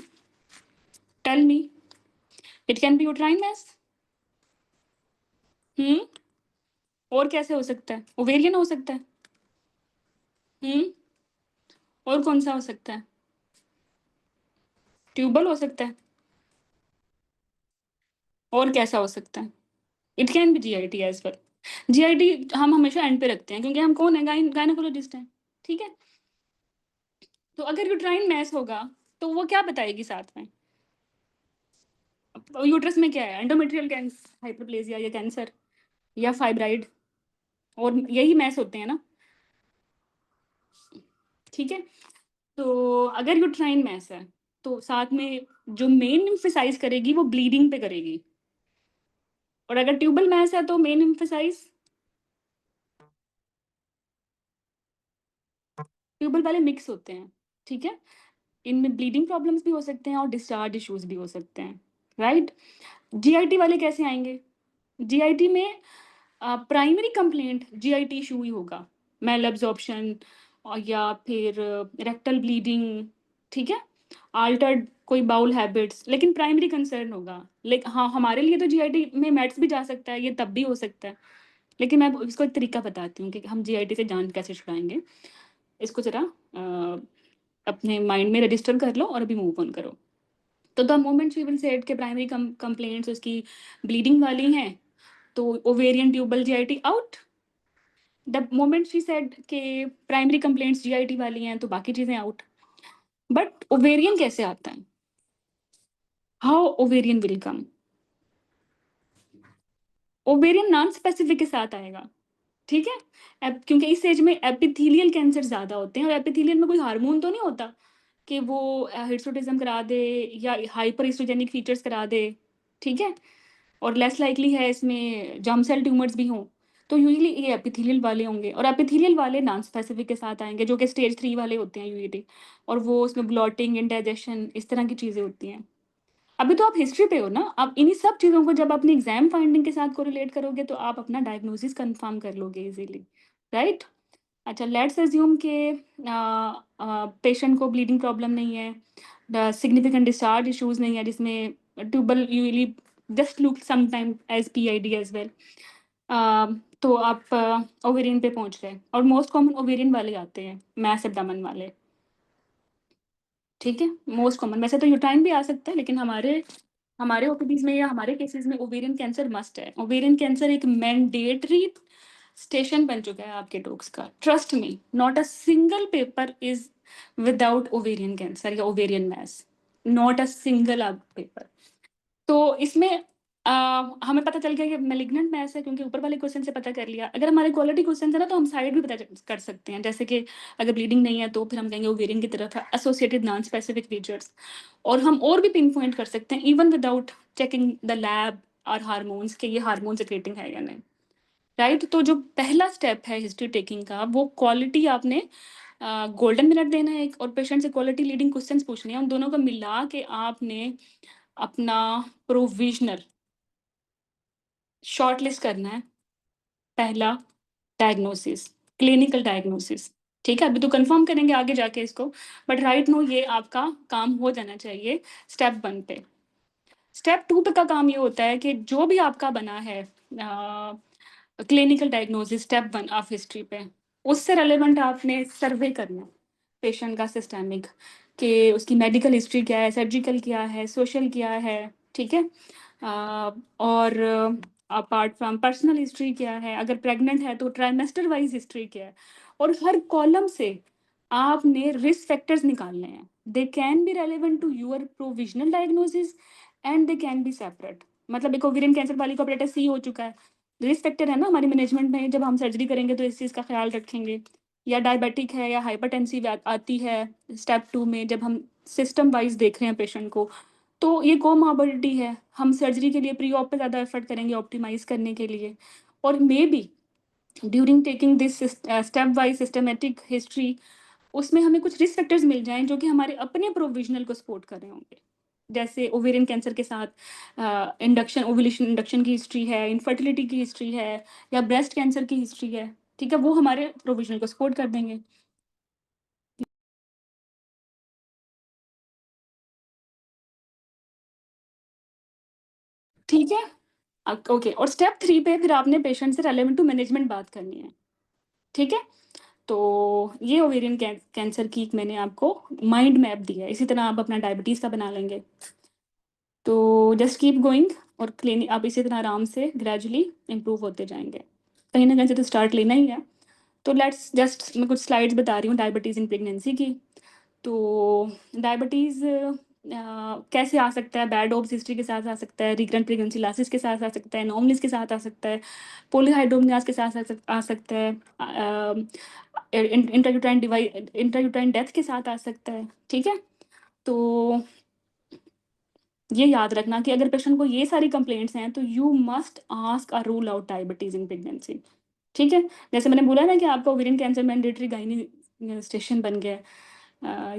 [SPEAKER 1] Tell me. It can be uterine mass. और कैसे हो सकता है? ओवेरियन हो सकता है। और कौन सा हो सकता है? ट्यूबल हो सकता है। और कैसा हो सकता है? It can be GIT as well. GIT हम हमेशा एंड पे रखते हैं क्योंकि हम कौन है? गायनेकोलॉजिस्ट हैं, ठीक है। तो अगर यूट्राइन मैस होगा तो वो क्या बताएगी साथ में? यूट्रस में क्या है? एंडोमेट्रियल कैंसर, हाइपरप्लेजिया या कैंसर या फाइब्राइड, और यही मैस होते हैं ना, ठीक है। तो अगर यूट्राइन मैस है तो साथ में जो मेन एम्फेसाइज करेगी वो ब्लीडिंग पे करेगी, और अगर ट्यूबल मैस है तो मेन एम्फेसाइज ट्यूबल वाले मिक्स होते हैं, ठीक है। इनमें ब्लीडिंग प्रॉब्लम्स भी हो सकते हैं और डिस्चार्ज इश्यूज भी हो सकते हैं, राइट। जीआईटी वाले कैसे आएंगे? जीआईटी में प्राइमरी कंप्लेंट जीआईटी इशू ही होगा, मेल एब्जॉर्प्शन और या फिर रेक्टल ब्लीडिंग, ठीक है, आल्टर्ड कोई बाउल हैबिट्स, लेकिन प्राइमरी कंसर्न होगा। लेकिन हाँ, हमारे लिए तो जीआईटी में मेट्स भी जा सकता है, ये तब भी हो सकता है, लेकिन मैं इसको एक तरीका बताती हूँ कि हम जीआईटी से जान कैसे छुड़ाएंगे। इसको जरा अपने माइंड में रजिस्टर कर लो और अभी मूव ऑन करो। तो the moment she will said के प्राइमरी कंप्लेंट्स उसकी ब्लीडिंग वाली हैं, तो ovarian tubal GIT out. The moment she said के प्राइमरी कंप्लेंट्स जीआईटी वाली हैं तो बाकी चीजें आउट। बट ओवेरियन कैसे आता है? How ovarian will come? Ovarian non specific के साथ आएगा, ठीक है। क्योंकि इस एज में एपिथेलियल कैंसर ज्यादा होते हैं, और एपिथेलियल में कोई हार्मोन तो नहीं होता कि वो हिर्सुटिज्म करा दे या हाइपर एस्ट्रोजेनिक फीचर्स करा दे, ठीक है। और लेस लाइकली है इसमें जर्म सेल ट्यूमर्स भी हों, तो यूजुअली ये एपिथेलियल वाले होंगे, और एपिथेलियल वाले नॉन स्पेसिफिक के साथ आएंगे जो कि स्टेज 3 वाले होते हैं यूजुअली, और वो उसमें ब्लॉटिंग, इंडाइजेशन, इस तरह की चीज़ें होती हैं। अभी तो आप हिस्ट्री पे हो ना, आप इन्हीं सब चीज़ों को जब अपनी एग्जाम फाइंडिंग के साथ कोरिलेट करोगे तो आप अपना डायग्नोसिस कंफर्म कर लोगे इजीली, राइट। अच्छा, लेट्स अज्यूम के पेशेंट को ब्लीडिंग प्रॉब्लम नहीं है, सिग्निफिकेंट डिस्चार्ज इश्यूज नहीं है, जिसमें tubal usually just look sometime as PID as well. तो आप ओवेरियन पे पहुंच गए, और मोस्ट कॉमन ओवेरियन वाले आते हैं, मैस एब्डोमेन वाले, ठीक है, मोस्ट कॉमन। वैसे तो यूट्राइन भी आ सकता है, लेकिन हमारे हमारे ओपीडीज में या हमारे केसेस में ओवेरियन कैंसर मस्ट है। ओवेरियन कैंसर एक मैंडेटरी स्टेशन बन चुका है आपके टॉक्स का, trust me, not a single paper is without ovarian cancer या ovarian mass, not a single paper. तो इसमें हमें पता चल गया कि मैलिग्नेंट मैस है क्योंकि ऊपर वाले क्वेश्चन से पता कर लिया। अगर हमारे क्वालिटी क्वेश्चन है ना, तो हम साइड भी पता कर सकते हैं, जैसे कि अगर ब्लीडिंग नहीं है तो फिर हम कहेंगे ओवेरियन की तरफ है, एसोसिएटेड नॉन स्पेसिफिक फीचर्स, और हम और भी पिन पॉइंट कर सकते हैं even without checking the lab और हार्मोन्स के ये हार्मोन सिक्रेटिंग है या नहीं, राइट। तो जो पहला स्टेप है हिस्ट्री टेकिंग का, वो क्वालिटी आपने गोल्डन मिनट देना है एक, और पेशेंट से क्वालिटी लीडिंग क्वेश्चंस पूछने हैं, उन दोनों को मिला के आपने अपना प्रोविजनल शॉर्ट लिस्ट करना है। पहला डायग्नोसिस, क्लिनिकल डायग्नोसिस, ठीक है? अभी तो कंफर्म करेंगे आगे जाके इसको, बट राइट नो ये आपका काम हो जाना चाहिए स्टेप 1 पे। स्टेप 2 पे का काम ये होता है कि जो भी आपका बना है clinical diagnosis step 1 of history पे, उससे रेलेवेंट आपने सर्वे करना है पेशेंट का सिस्टेमिक, कि उसकी मेडिकल हिस्ट्री क्या है, सर्जिकल क्या है, सोशल क्या है, ठीक है? और अपार्ट फ्रॉम पर्सनल हिस्ट्री क्या है, अगर प्रेग्नेंट है तो ट्राइमेस्टर वाइज हिस्ट्री क्या है, और हर कॉलम से आपने रिस्क फैक्टर्स निकालने हैं। They can be relevant to your provisional diagnosis and they can be separate. मतलब एक ओवेरियन कैंसर वाली को हेपेटाइटिस सी हो चुका है, रिस्क फैक्टर है ना हमारी मैनेजमेंट में, जब हम सर्जरी करेंगे तो इस चीज़ का ख्याल रखेंगे। या डायबिटिक है या हाइपरटेंसिव आती है स्टेप 2 में, जब हम सिस्टम वाइज देख रहे हैं पेशेंट को, तो ये कोमॉर्बिडिटी है, हम सर्जरी के लिए प्री ऑप पे ज़्यादा एफर्ट करेंगे ऑप्टिमाइज करने के लिए। और may B during taking this step wise systematic history, उसमें हमें कुछ रिस्क फैक्टर्स मिल जाएं जो कि हमारे अपने प्रोविजनल को सपोर्ट कर रहे होंगे। जैसे ओवेरियन कैंसर के साथ इंडक्शन ओव्यूलेशन इंडक्शन की हिस्ट्री है, इनफर्टिलिटी की हिस्ट्री है, या ब्रेस्ट कैंसर की हिस्ट्री है, ठीक है? वो हमारे प्रोविजनल को सपोर्ट कर देंगे। ठीक है, ओके। और स्टेप 3 पे फिर आपने पेशेंट से रेलेवेंट टू मैनेजमेंट बात करनी है, ठीक है? तो ये ओवेरियन कैंसर की मैंने आपको माइंड मैप दिया है, इसी तरह आप अपना डायबिटीज़ का बना लेंगे। तो जस्ट कीप गोइंग, और क्लिनिक आप इसी तरह आराम से ग्रेजुअली इम्प्रूव होते जाएंगे। कहीं ना कहीं से तो स्टार्ट लेना ही है। तो लेट्स जस्ट मैं कुछ स्लाइड्स बता रही हूँ डायबिटीज़ इन प्रेगनेंसी की। तो डायबिटीज़ कैसे आ सकता है? बैड ओब्स हिस्ट्री के साथ आ सकता है, रिकरेंट प्रेगनेंसी लासिस के साथ आ सकता है, नॉर्मलिस के साथ आ सकता है, पॉलीहाइड्रोमनियास के साथ आ सकता है, इंट्रायूटाइन डेथ के साथ आ सकता है, ठीक है? तो ये याद रखना कि अगर पेशेंट को ये सारी कंप्लेंट्स हैं तो you must ask a rule out diabetes in pregnancy, ठीक है? जैसे मैंने बोला ना कि आपका ovarian cancer mandatory gynae station बन गया है,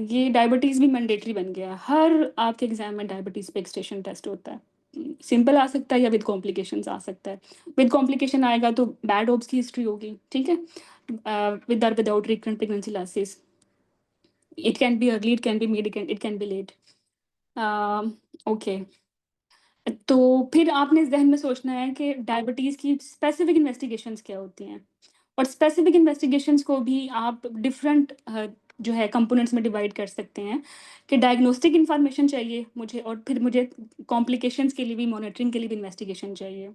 [SPEAKER 1] ये डायबिटीज़ भी मैंडेटरी बन गया है। हर आपके एग्जाम में डायबिटीज़ पे एक स्टेशन टेस्ट होता है। सिंपल आ सकता है या विद कॉम्प्लिकेशंस आ सकता है। विद कॉम्प्लिकेशन आएगा तो बैड ओब्स की हिस्ट्री होगी, ठीक है? विद और without recurrent pregnancy losses, it can be early, it can be mid, it can be late. Okay, तो फिर आपने इस ज़हन में सोचना है कि डायबिटीज़ की स्पेसिफिक इन्वेस्टिगेशंस क्या होती हैं, और स्पेसिफिक इन्वेस्टिगेशंस को भी आप डिफरेंट जो है कंपोनेंट्स में डिवाइड कर सकते हैं, कि डायग्नोस्टिक इन्फॉर्मेशन चाहिए मुझे, और फिर मुझे कॉम्प्लिकेशंस के लिए भी, मॉनिटरिंग के लिए भी इन्वेस्टिगेशन चाहिए।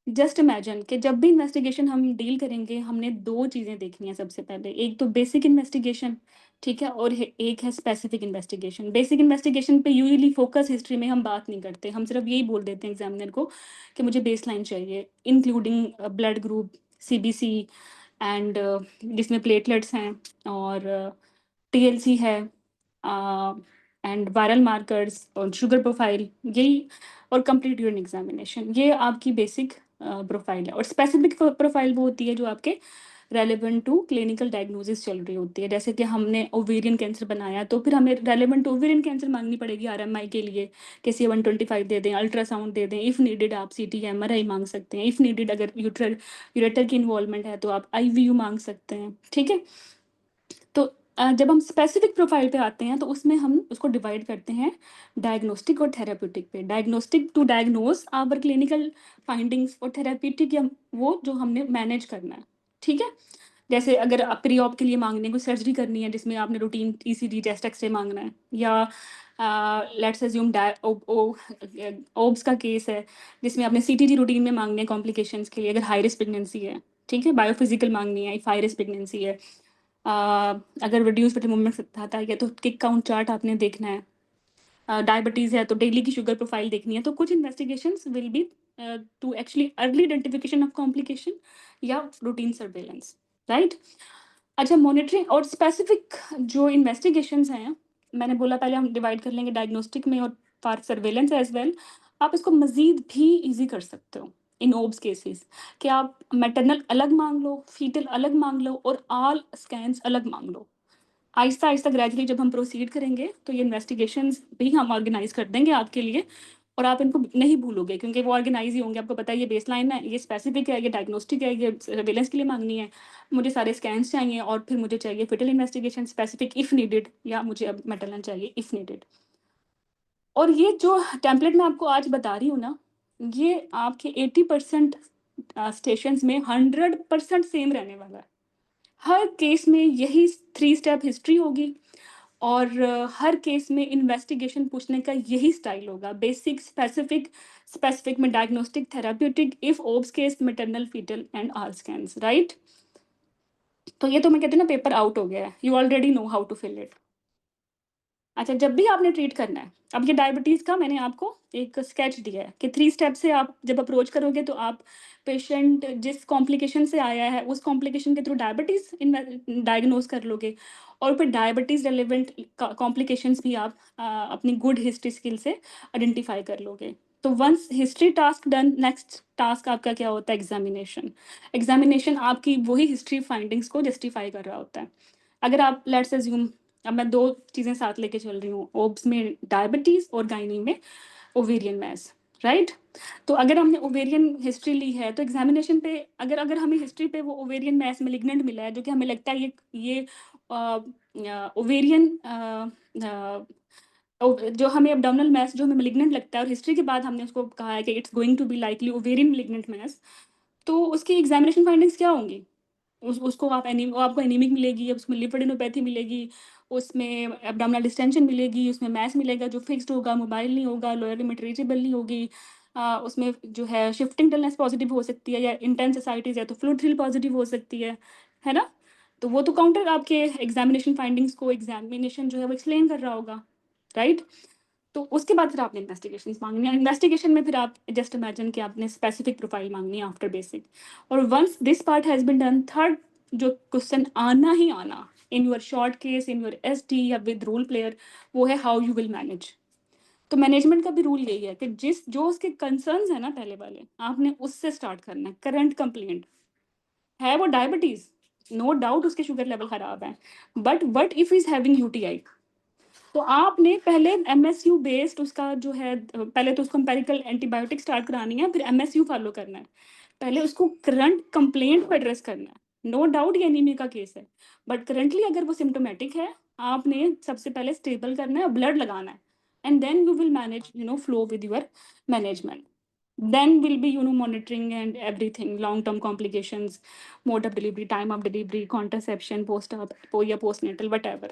[SPEAKER 1] जस्ट इमेजिन कि जब भी इन्वेस्टिगेशन हम डील करेंगे, हमने 2 चीज़ें देखनी है सबसे पहले। एक तो बेसिक इन्वेस्टिगेशन, ठीक है? और एक है स्पेसिफिक इन्वेस्टिगेशन। बेसिक इन्वेस्टिगेशन पे यूजुअली फोकस हिस्ट्री में हम बात नहीं करते, हम सिर्फ यही बोल देते हैं एग्जामिनर को कि मुझे बेसलाइन चाहिए, including blood group, CBC, and जिसमें प्लेटलेट्स हैं, और टीएलसी है, एंड वायरल मार्कर्स और शुगर प्रोफाइल, यही, और कंप्लीट यूरिन एग्जामिनेशन, ये आपकी बेसिक प्रोफाइल है। और स्पेसिफिक प्रोफाइल वो होती है जो आपके रेलेवेंट टू क्लिनिकल डायग्नोसिस चल रही होती है। जैसे कि हमने ओवेरियन कैंसर बनाया तो फिर हमें रेलेवेंट ओवेरियन कैंसर मांगनी पड़ेगी आरएमआई के लिए, कि C125 दे दें, अल्ट्रासाउंड दे दें, इफ़ नीडेड आप सीटी एमआरआई मांग सकते हैं, इफ़ नीडेड अगर यूरेटर की इन्वॉल्वमेंट है तो आप आईवीयू मांग सकते हैं, ठीक है? तो जब हम स्पेसिफिक प्रोफाइल पे आते हैं तो उसमें हम उसको डिवाइड करते हैं डायग्नोस्टिक और थेराप्यूटिक पे। Diagnostic to diagnose our clinical findings, और थेराप्यूटिक या वो जो हमने मैनेज करना है, ठीक है? जैसे अगर आप प्री ऑप के लिए मांगने को सर्जरी करनी है जिसमें आपने रूटीन ईसीजी चेस्ट एक्सरे मांगना है, या लेट्स अज्यूम ओब्स का केस है जिसमें आपने सीटीजी रूटीन में मांगने हैं कॉम्प्लिकेशंस के लिए, अगर हाई रिस्क प्रेगनेंसी है, ठीक है? बायोफिजिकल मांगनी है इफ हाई रिस्क प्रेगनेंसी है। अगर रिड्यूस फीटल मूवमेंट आता है तो किक काउंट चार्ट आपने देखना है। डायबिटीज़ है तो डेली की शुगर प्रोफाइल देखनी है। तो कुछ investigations will be to actually early identification of complication या रूटीन सर्वेलेंस, राइट? अच्छा, मॉनिटरिंग और स्पेसिफिक जो इन्वेस्टिगेशंस हैं, मैंने बोला पहले हम डिवाइड कर लेंगे डायग्नोस्टिक में और फॉर सर्वेलेंस एज वेल। आप इसको मज़ीद भी ईज़ी कर सकते हो इन ओब्स केसेस, कि आप मैटरनल अलग मांग लो, फीटल अलग मांग लो, और ऑल स्कैन्स अलग मांग लो, आहिस्ता आहिस्ता ग्रेजुअली जब हम प्रोसीड करेंगे तो ये इन्वेस्टिगेशंस भी हम ऑर्गेनाइज कर देंगे आपके लिए, और आप इनको नहीं भूलोगे क्योंकि वो ऑर्गेनाइज ही होंगे। आपको पता है ये बेसलाइन है, ये स्पेसिफिक है, ये डायग्नोस्टिक है, ये सर्वेलेंस के लिए मांगनी है, मुझे सारे स्कैन्स चाहिए, और फिर मुझे चाहिए fetal investigation specific if needed, या मुझे अब मेटलन चाहिए इफ़ नीडेड। और ये जो टेम्पलेट मैं आपको आज बता रही हूँ ना, ये आपके 80% स्टेशंस में 100% सेम रहने वाला है। हर केस में यही 3 स्टेप हिस्ट्री होगी, और हर केस में इन्वेस्टिगेशन पूछने का यही स्टाइल होगा, बेसिक, स्पेसिफिक, स्पेसिफिक में diagnostic, therapeutic, if obs case, maternal, fetal and are scans, right. तो ये तो मैं कहती हूँ ना, पेपर आउट हो गया है, you already know how to fill it. अच्छा, जब भी आपने ट्रीट करना है, अब ये डायबिटीज़ का मैंने आपको एक स्केच दिया है कि 3 स्टेप से आप जब अप्रोच करोगे तो आप पेशेंट जिस कॉम्प्लिकेशन से आया है उस कॉम्प्लिकेशन के थ्रू डायबिटीज़ डायग्नोज कर लोगे, और फिर डायबिटीज़ रिलेवेंट कॉम्प्लिकेशंस भी आप अपनी गुड हिस्ट्री स्किल से आइडेंटिफाई कर लोगे। तो once history task done, next task आपका क्या होता है? एग्जामिनेशन। एग्जामिनेशन आपकी वही हिस्ट्री फाइंडिंग्स को जस्टिफाई कर रहा होता है। अगर आप लेट्स अज्यूम, अब मैं 2 चीज़ें साथ लेके चल रही हूँ, ओब्स में डायबिटीज़ और गायनी में ओवेरियन मैस, राइट। तो अगर हमने ओवेरियन हिस्ट्री ली है तो एग्जामिनेशन पे अगर अगर हमें हिस्ट्री पे वो ओवेरियन मैस मेलिग्नेंट मिला है, जो कि हमें लगता है ये ओवेरियन जो हमें एब्डोमिनल मैस जो हमें मेलिग्नेंट लगता है, और हिस्ट्री के बाद हमने उसको कहा है कि it's going to be likely ovarian malignant mass, तो उसकी एग्जामिनेशन फाइंडिंग्स क्या होंगी? उसको आप वो आपको एनीमिक मिलेगी, उसमें लिम्फेडेनोपैथी मिलेगी, उसमें एब्डोमिनल डिस्टेंशन मिलेगी, उसमें मैस मिलेगा जो फिक्स्ड होगा, मोबाइल नहीं होगा, लोअर लिमिट रीचेबल नहीं होगी, उसमें जो है शिफ्टिंग डलनेस पॉजिटिव हो सकती है, या इंटेंस एसाइटिस है तो फ्लूइड थ्रिल पॉजिटिव हो सकती है ना? तो वो तो काउंटर आपके एग्जामिनेशन फाइंडिंग्स को एग्जामिनेशन जो है वो एक्सप्लेन कर रहा होगा, राइट। तो उसके बाद फिर आपने इन्वेस्टिगेशंस मांगनी है। इन्वेस्टिगेशन में फिर आप जस्ट इमेजिन कि आपने स्पेसिफिक प्रोफाइल मांगनी है आफ्टर बेसिक, और once this part has been done, third जो क्वेश्चन आना ही आना in your short case, in your SD या विद रूल प्लेयर, वो है हाउ यू विल मैनेज। तो मैनेजमेंट का भी रूल यही है कि जो उसके कंसर्न्स है ना पहले वाले, आपने उससे स्टार्ट करना है। करंट कंप्लेंट है वो डायबिटीज, नो डाउट उसके शुगर लेवल खराब है, but what if is having UTI, तो आपने पहले एमएसयू बेस्ड उसका जो है, पहले तो उसको एम्पेरिकल एंटीबायोटिक स्टार्ट करानी है, फिर एमएसयू फॉलो करना है। पहले उसको करंट कंप्लेंट को एड्रेस करना है। नो डाउट ये एनीमिया का केस है, बट करंटली अगर वो सिम्टोमेटिक है, आपने सबसे पहले स्टेबल करना है, ब्लड लगाना है, and then you will manage flow with your management. then will be monitoring and everything, long term complications, mode of delivery, time of delivery, contraception, post op या postnatal, whatever.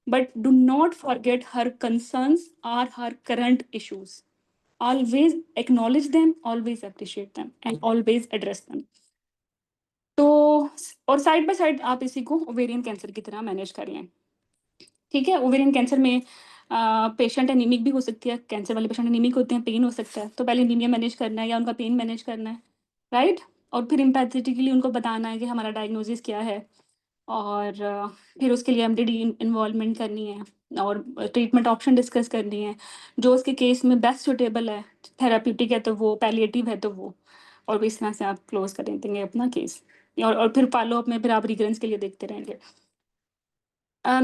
[SPEAKER 1] But do not forget her concerns or her current issues. Always acknowledge them, always appreciate them, and always address them. तो और side by side आप इसी को ovarian cancer की तरह manage कर लें, ठीक है। ओवेरियन कैंसर में पेशेंट एनीमिक भी हो सकती है, कैंसर वाले पेशेंट एनीमिक होते हैं, पेन हो सकता है, तो पहले एनीमिया मैनेज करना है या उनका पेन मैनेज करना है, राइट। और फिर एम्पैथेटिकली उनको बताना है कि हमारा डायग्नोसिस क्या है, और फिर उसके लिए एमडीडी इन्वॉल्वमेंट करनी है, और ट्रीटमेंट ऑप्शन डिस्कस करनी है, जो उसके केस में बेस्ट सुटेबल है, थेराप्यूटिक है तो वो, पैलिएटिव है तो वो, और इस तरह से आप क्लोज कर देंगे अपना केस, और फिर फॉलो अप में फिर आप रिकरेंस के लिए देखते रहेंगे।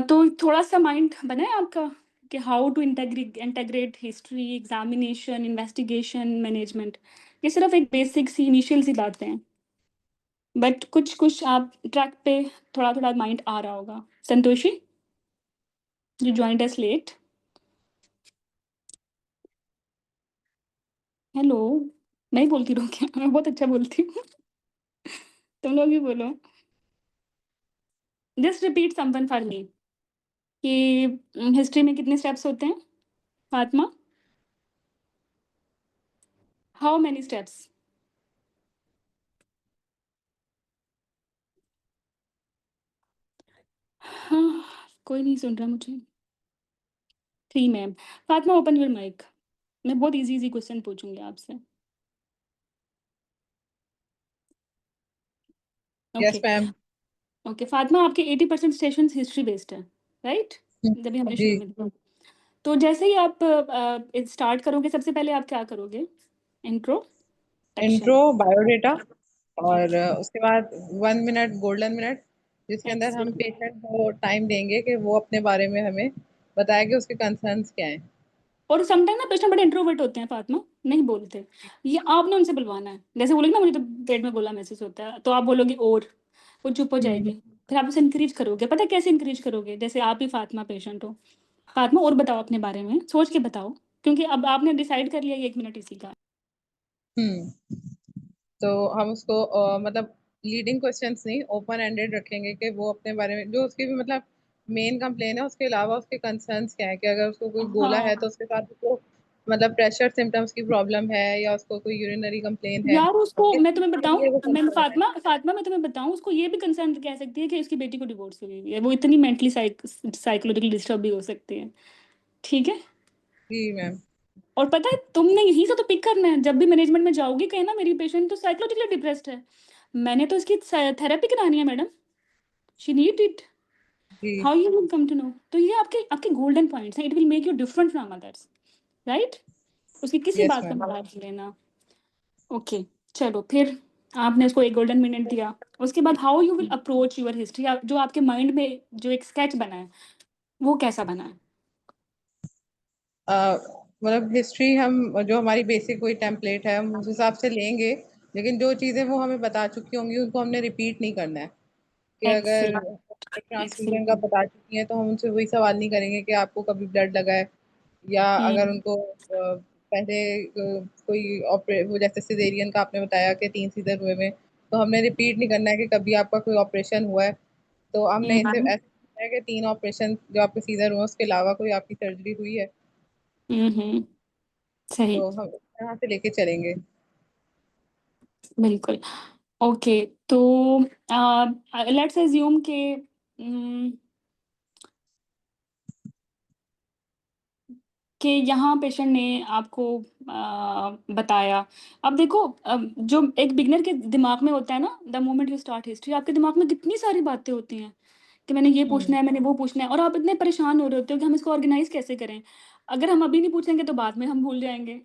[SPEAKER 1] तो थोड़ा सा माइंड बना है आपका कि how to integrate history, examination, investigation, management. ये सिर्फ एक बेसिक सी इनिशियल सी बातें हैं, बट कुछ कुछ आप ट्रैक पे थोड़ा थोड़ा माइंड आ रहा होगा। Santoshi, you joined us late. Hello, नहीं बोलती रहो क्या? मैं बहुत अच्छा बोलती हूँ। तुम लोग भी बोलो। Just repeat someone for me कि हिस्ट्री में कितने स्टेप्स होते हैं फातिमा? How many steps? हाँ, कोई नहीं सुन रहा मुझे। 3 ma'am. Fatima, open your mic. मैं बहुत इजी क्वेश्चन पूछूंगी आपसे।
[SPEAKER 5] Yes,
[SPEAKER 1] okay
[SPEAKER 5] ma'am.
[SPEAKER 1] Okay Fatima, आपके 80% स्टेशन हिस्ट्री बेस्ड है, राइट? जब भी हमने शुरू
[SPEAKER 5] जी
[SPEAKER 1] में देखा। तो जैसे ही आप स्टार्ट करोगे, सबसे पहले आप क्या करोगे? इंट्रो
[SPEAKER 5] इंट्रो, बायोडेटा, और उसके बाद 1 मिनट गोल्डन मिनट,
[SPEAKER 7] जिसके अंदर हम
[SPEAKER 1] Excellent.
[SPEAKER 7] पेशेंट को टाइम देंगे कि वो अपने बारे में हमें बताए कि उसके कंसर्न्स क्या हैं।
[SPEAKER 1] और समटाइम ना पेशेंट बड़े इंट्रोवर्ट होते हैं फातिमा, नहीं बोलते, ये आपने उनसे बुलवाना है। जैसे बोलेगी ना मुझे तो पेट में गोला महसूस होता है, तो आप बोलोगे और वो चुप हो जाएगी। फिर आप उसे इंकरेज करोगे, पता है कैसे इंकरेज करोगे? जैसे आप ही फातिमा पेशेंट हो, फातिमा और बताओ अपने बारे में, सोच के बताओ, क्योंकि अब आपने डिसाइड कर लिया ये 1 मिनट इसी का।
[SPEAKER 7] तो हम उसको मतलब लीडिंग क्वेश्चंस नहीं, ओपन एंडेड रखेंगे कि वो अपने बारे में जो उसकी भी मतलब मेन कंप्लेन है उसके अलावा उसके कंसर्न्स क्या है, कि अगर उसको कोई गोला है तो उसके साथ उसको मतलब प्रेशर सिम्टम्स की प्रॉब्लम है या उसको कोई यूरिनरी कंप्लेन है,
[SPEAKER 1] यार उसको
[SPEAKER 7] किस
[SPEAKER 1] मैं
[SPEAKER 7] चीज़
[SPEAKER 1] तुम्हें
[SPEAKER 7] के
[SPEAKER 1] बताऊं,
[SPEAKER 7] लिए वो
[SPEAKER 1] मैं
[SPEAKER 7] concern है।
[SPEAKER 1] फातिमा मैं तुम्हें बताऊं, उसको ये भी कंसर्न कह सकती है कि उसकी बेटी को डिवोर्स हुई हुई है, वो इतनी मेंटली साइकोलॉजिकली डिस्टर्ब भी हो सकती है। ठीक है।
[SPEAKER 7] जी मैम।
[SPEAKER 1] और पता है तुमने यहीं से तो पिक करना है, जब भी मैनेजमेंट में जाओगी कहीं ना मेरी पेशेंट तो साइकोलॉजिकली डिप्रेस्ड है, मैंने तो इसकी थेरेपी करानी है मैडम, शी नीड इट,
[SPEAKER 7] जी
[SPEAKER 1] how you will come to know. तो ये आपके आपके गोल्डन पॉइंट्स हैं, it will make you different from others, right? उसकी किसी
[SPEAKER 7] यस
[SPEAKER 1] बात का
[SPEAKER 7] मैम।
[SPEAKER 1] मजाक नहीं लेना। ओके, चलो फिर आपने उसको 1 गोल्डन मिनट दिया, उसके बाद how you will approach your history, जो आपके माइंड में जो एक स्केच बना है वो कैसा बना है?
[SPEAKER 7] मतलब हिस्ट्री हम जो हमारी बेसिक कोई टेम्पलेट है हम उस हिसाब से लेंगे, लेकिन जो चीज़ें वो हमें बता चुकी होंगी उनको हमने रिपीट नहीं करना है। कि अगर
[SPEAKER 1] एक्सीलेंट,
[SPEAKER 7] ट्रांसफ्यूजन का
[SPEAKER 1] एक्सीलेंट।
[SPEAKER 7] बता चुकी हैं तो हम उनसे वही सवाल नहीं करेंगे कि आपको कभी ब्लड लगा है, या अगर उनको पहले कोई वो जैसे सिजेरियन का आपने बताया कि 3 सीजर हुए में, तो हमने रिपीट नहीं करना है कि कभी आपका कोई ऑपरेशन हुआ है, तो हमने इसे ऐसे करना है कि 3 ऑपरेशन जो आपके सीजर हुए उसके अलावा कोई आपकी सर्जरी हुई है,
[SPEAKER 1] सही,
[SPEAKER 7] तो हम यहाँ से लेके चलेंगे।
[SPEAKER 1] बिल्कुल। ओके, तो लेट्स अज्यूम के कि यहाँ पेशेंट ने आपको बताया। अब देखो, जो एक बिगिनर के दिमाग में होता है ना, the moment you start history, आपके दिमाग में कितनी सारी बातें होती हैं कि मैंने ये पूछना है, मैंने वो पूछना है, और आप इतने परेशान हो रहे होते हो कि हम इसको ऑर्गेनाइज कैसे करें। अगर हम अभी नहीं पूछेंगे तो बाद में हम भूल जाएंगे।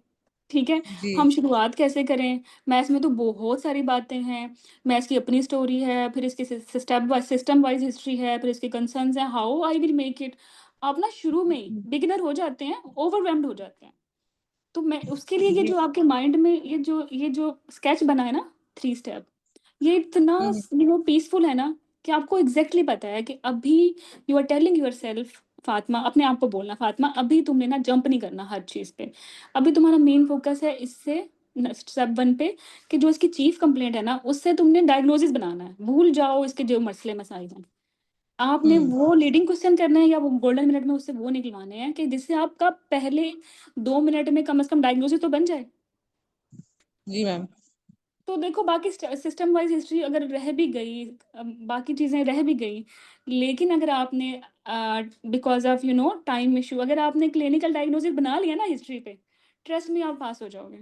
[SPEAKER 1] ठीक है,
[SPEAKER 7] जी
[SPEAKER 1] हम शुरुआत कैसे करें? मैथ्स में तो बहुत सारी बातें हैं, मैथ्स की अपनी स्टोरी है, फिर इसकी सिस्टम वाइज हिस्ट्री है, फिर इसके कंसर्न्स हैं, how I will make it. आप ना शुरू में ही बिगिनर हो जाते हैं, ओवरवेल्म्ड हो जाते हैं। तो मैं उसके लिए ये
[SPEAKER 7] जी।
[SPEAKER 1] जो आपके माइंड में ये जो स्केच बना है ना, 3 स्टेप, ये इतना पीसफुल है ना कि आपको एग्जैक्टली पता है कि अभी you are telling yourself, Fatima अपने आप को बोलना, फातिमा अभी तुमने ना जंप नहीं करना हर चीज़ पे, अभी तुम्हारा मेन फोकस है इससे स्टेप 1 पे, कि जो इसकी चीफ कंप्लेंट है ना उससे तुमने डायग्नोसिस बनाना है, भूल जाओ इसके जो मसले मसाइल हैं, आपने वो लीडिंग क्वेश्चन करना है या वो गोल्डन मिनट में उससे वो निकलवाने हैं कि जिससे आपका पहले 2 मिनट में कम से कम डायग्नोसिस तो बन जाए।
[SPEAKER 7] जी मैम।
[SPEAKER 1] तो देखो बाकी सिस्टम वाइज हिस्ट्री अगर रह भी गई, बाकी चीज़ें रह भी गई, लेकिन अगर आपने बिकॉज ऑफ टाइम इशू अगर आपने क्लिनिकल डायग्नोसिस बना लिया ना हिस्ट्री पे, ट्रस्ट में आप पास हो जाओगे।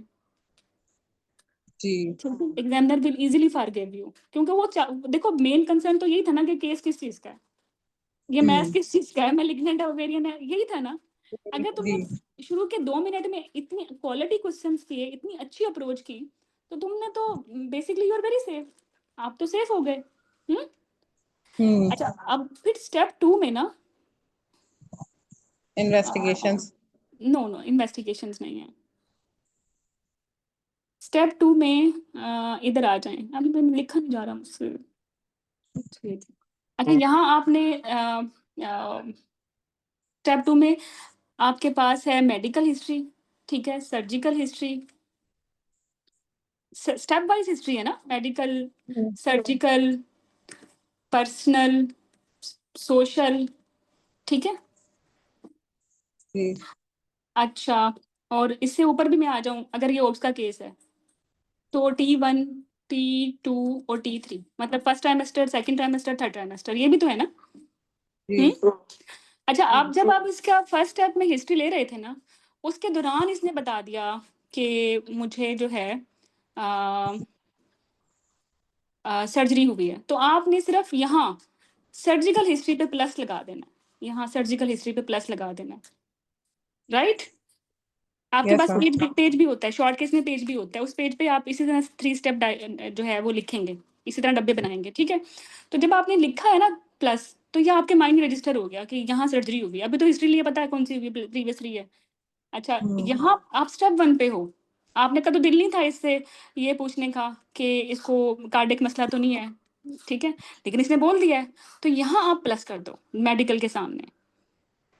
[SPEAKER 7] जी।
[SPEAKER 1] Examiner will easily forgive you, क्योंकि वो देखो मेन कंसर्न तो यही था ना कि केस किस चीज़ का है, ये मैथ्स किस चीज़ का है, मैलिग्नेंट ओवेरियन है, यही था ना। अगर
[SPEAKER 7] जी।
[SPEAKER 1] तुमने शुरू के 2 मिनट में इतनी क्वालिटी क्वेश्चंस किए, इतनी अच्छी अप्रोच की, तो तुमने तो basically you are very safe, आप तो सेफ हो गए। अच्छा, अब फिर स्टेप 2 में ना,
[SPEAKER 7] इन्वेस्टिगेशंस।
[SPEAKER 1] नो नो इन्वेस्टिगेशंस नहीं है। स्टेप 2 में इधर आ जाएं, अभी मैं लिखा नहीं जा रहा मुझसे। अच्छा, यहाँ आपने स्टेप 2 में आपके पास है मेडिकल हिस्ट्री, ठीक है, surgical history, step wise history है ना, मेडिकल, सर्जिकल, पर्सनल, सोशल, ठीक है।
[SPEAKER 7] जी।
[SPEAKER 1] अच्छा, और इससे ऊपर भी मैं आ जाऊं, अगर ये ओब्स का केस है तो T1, T2 और T3, मतलब first trimester, second trimester, third trimester, ये भी तो है ना।
[SPEAKER 7] जी।
[SPEAKER 1] अच्छा, आप जब आप इसका फर्स्ट स्टेप में हिस्ट्री ले रहे थे ना, उसके दौरान इसने बता दिया कि मुझे जो है सर्जरी हुई है, तो आपने सिर्फ यहाँ सर्जिकल हिस्ट्री पे प्लस लगा देना, यहाँ सर्जिकल हिस्ट्री पे प्लस लगा देना, राइट? आपके
[SPEAKER 7] यस
[SPEAKER 1] पास
[SPEAKER 7] मैम।
[SPEAKER 1] पेज भी होता है, शॉर्ट केस में पेज भी होता है, उस पेज पे आप इसी तरह 3 स्टेप जो है वो लिखेंगे। इसी तरह डब्बे बनाएंगे, ठीक है। तो जब आपने लिखा है ना प्लस, तो ये आपके माइंड में रजिस्टर हो गया कि यहाँ सर्जरी हुई है। अभी तो हिस्ट्री लिए पता है कौन सी हुई, प्रीवियसली है। अच्छा, यहाँ आप स्टेप 1 पे हो, आपने का तो दिल नहीं था इससे ये पूछने का कि इसको कार्डियक मसला तो नहीं है, ठीक है, लेकिन इसने बोल दिया है, तो यहाँ आप प्लस कर दो मेडिकल के सामने।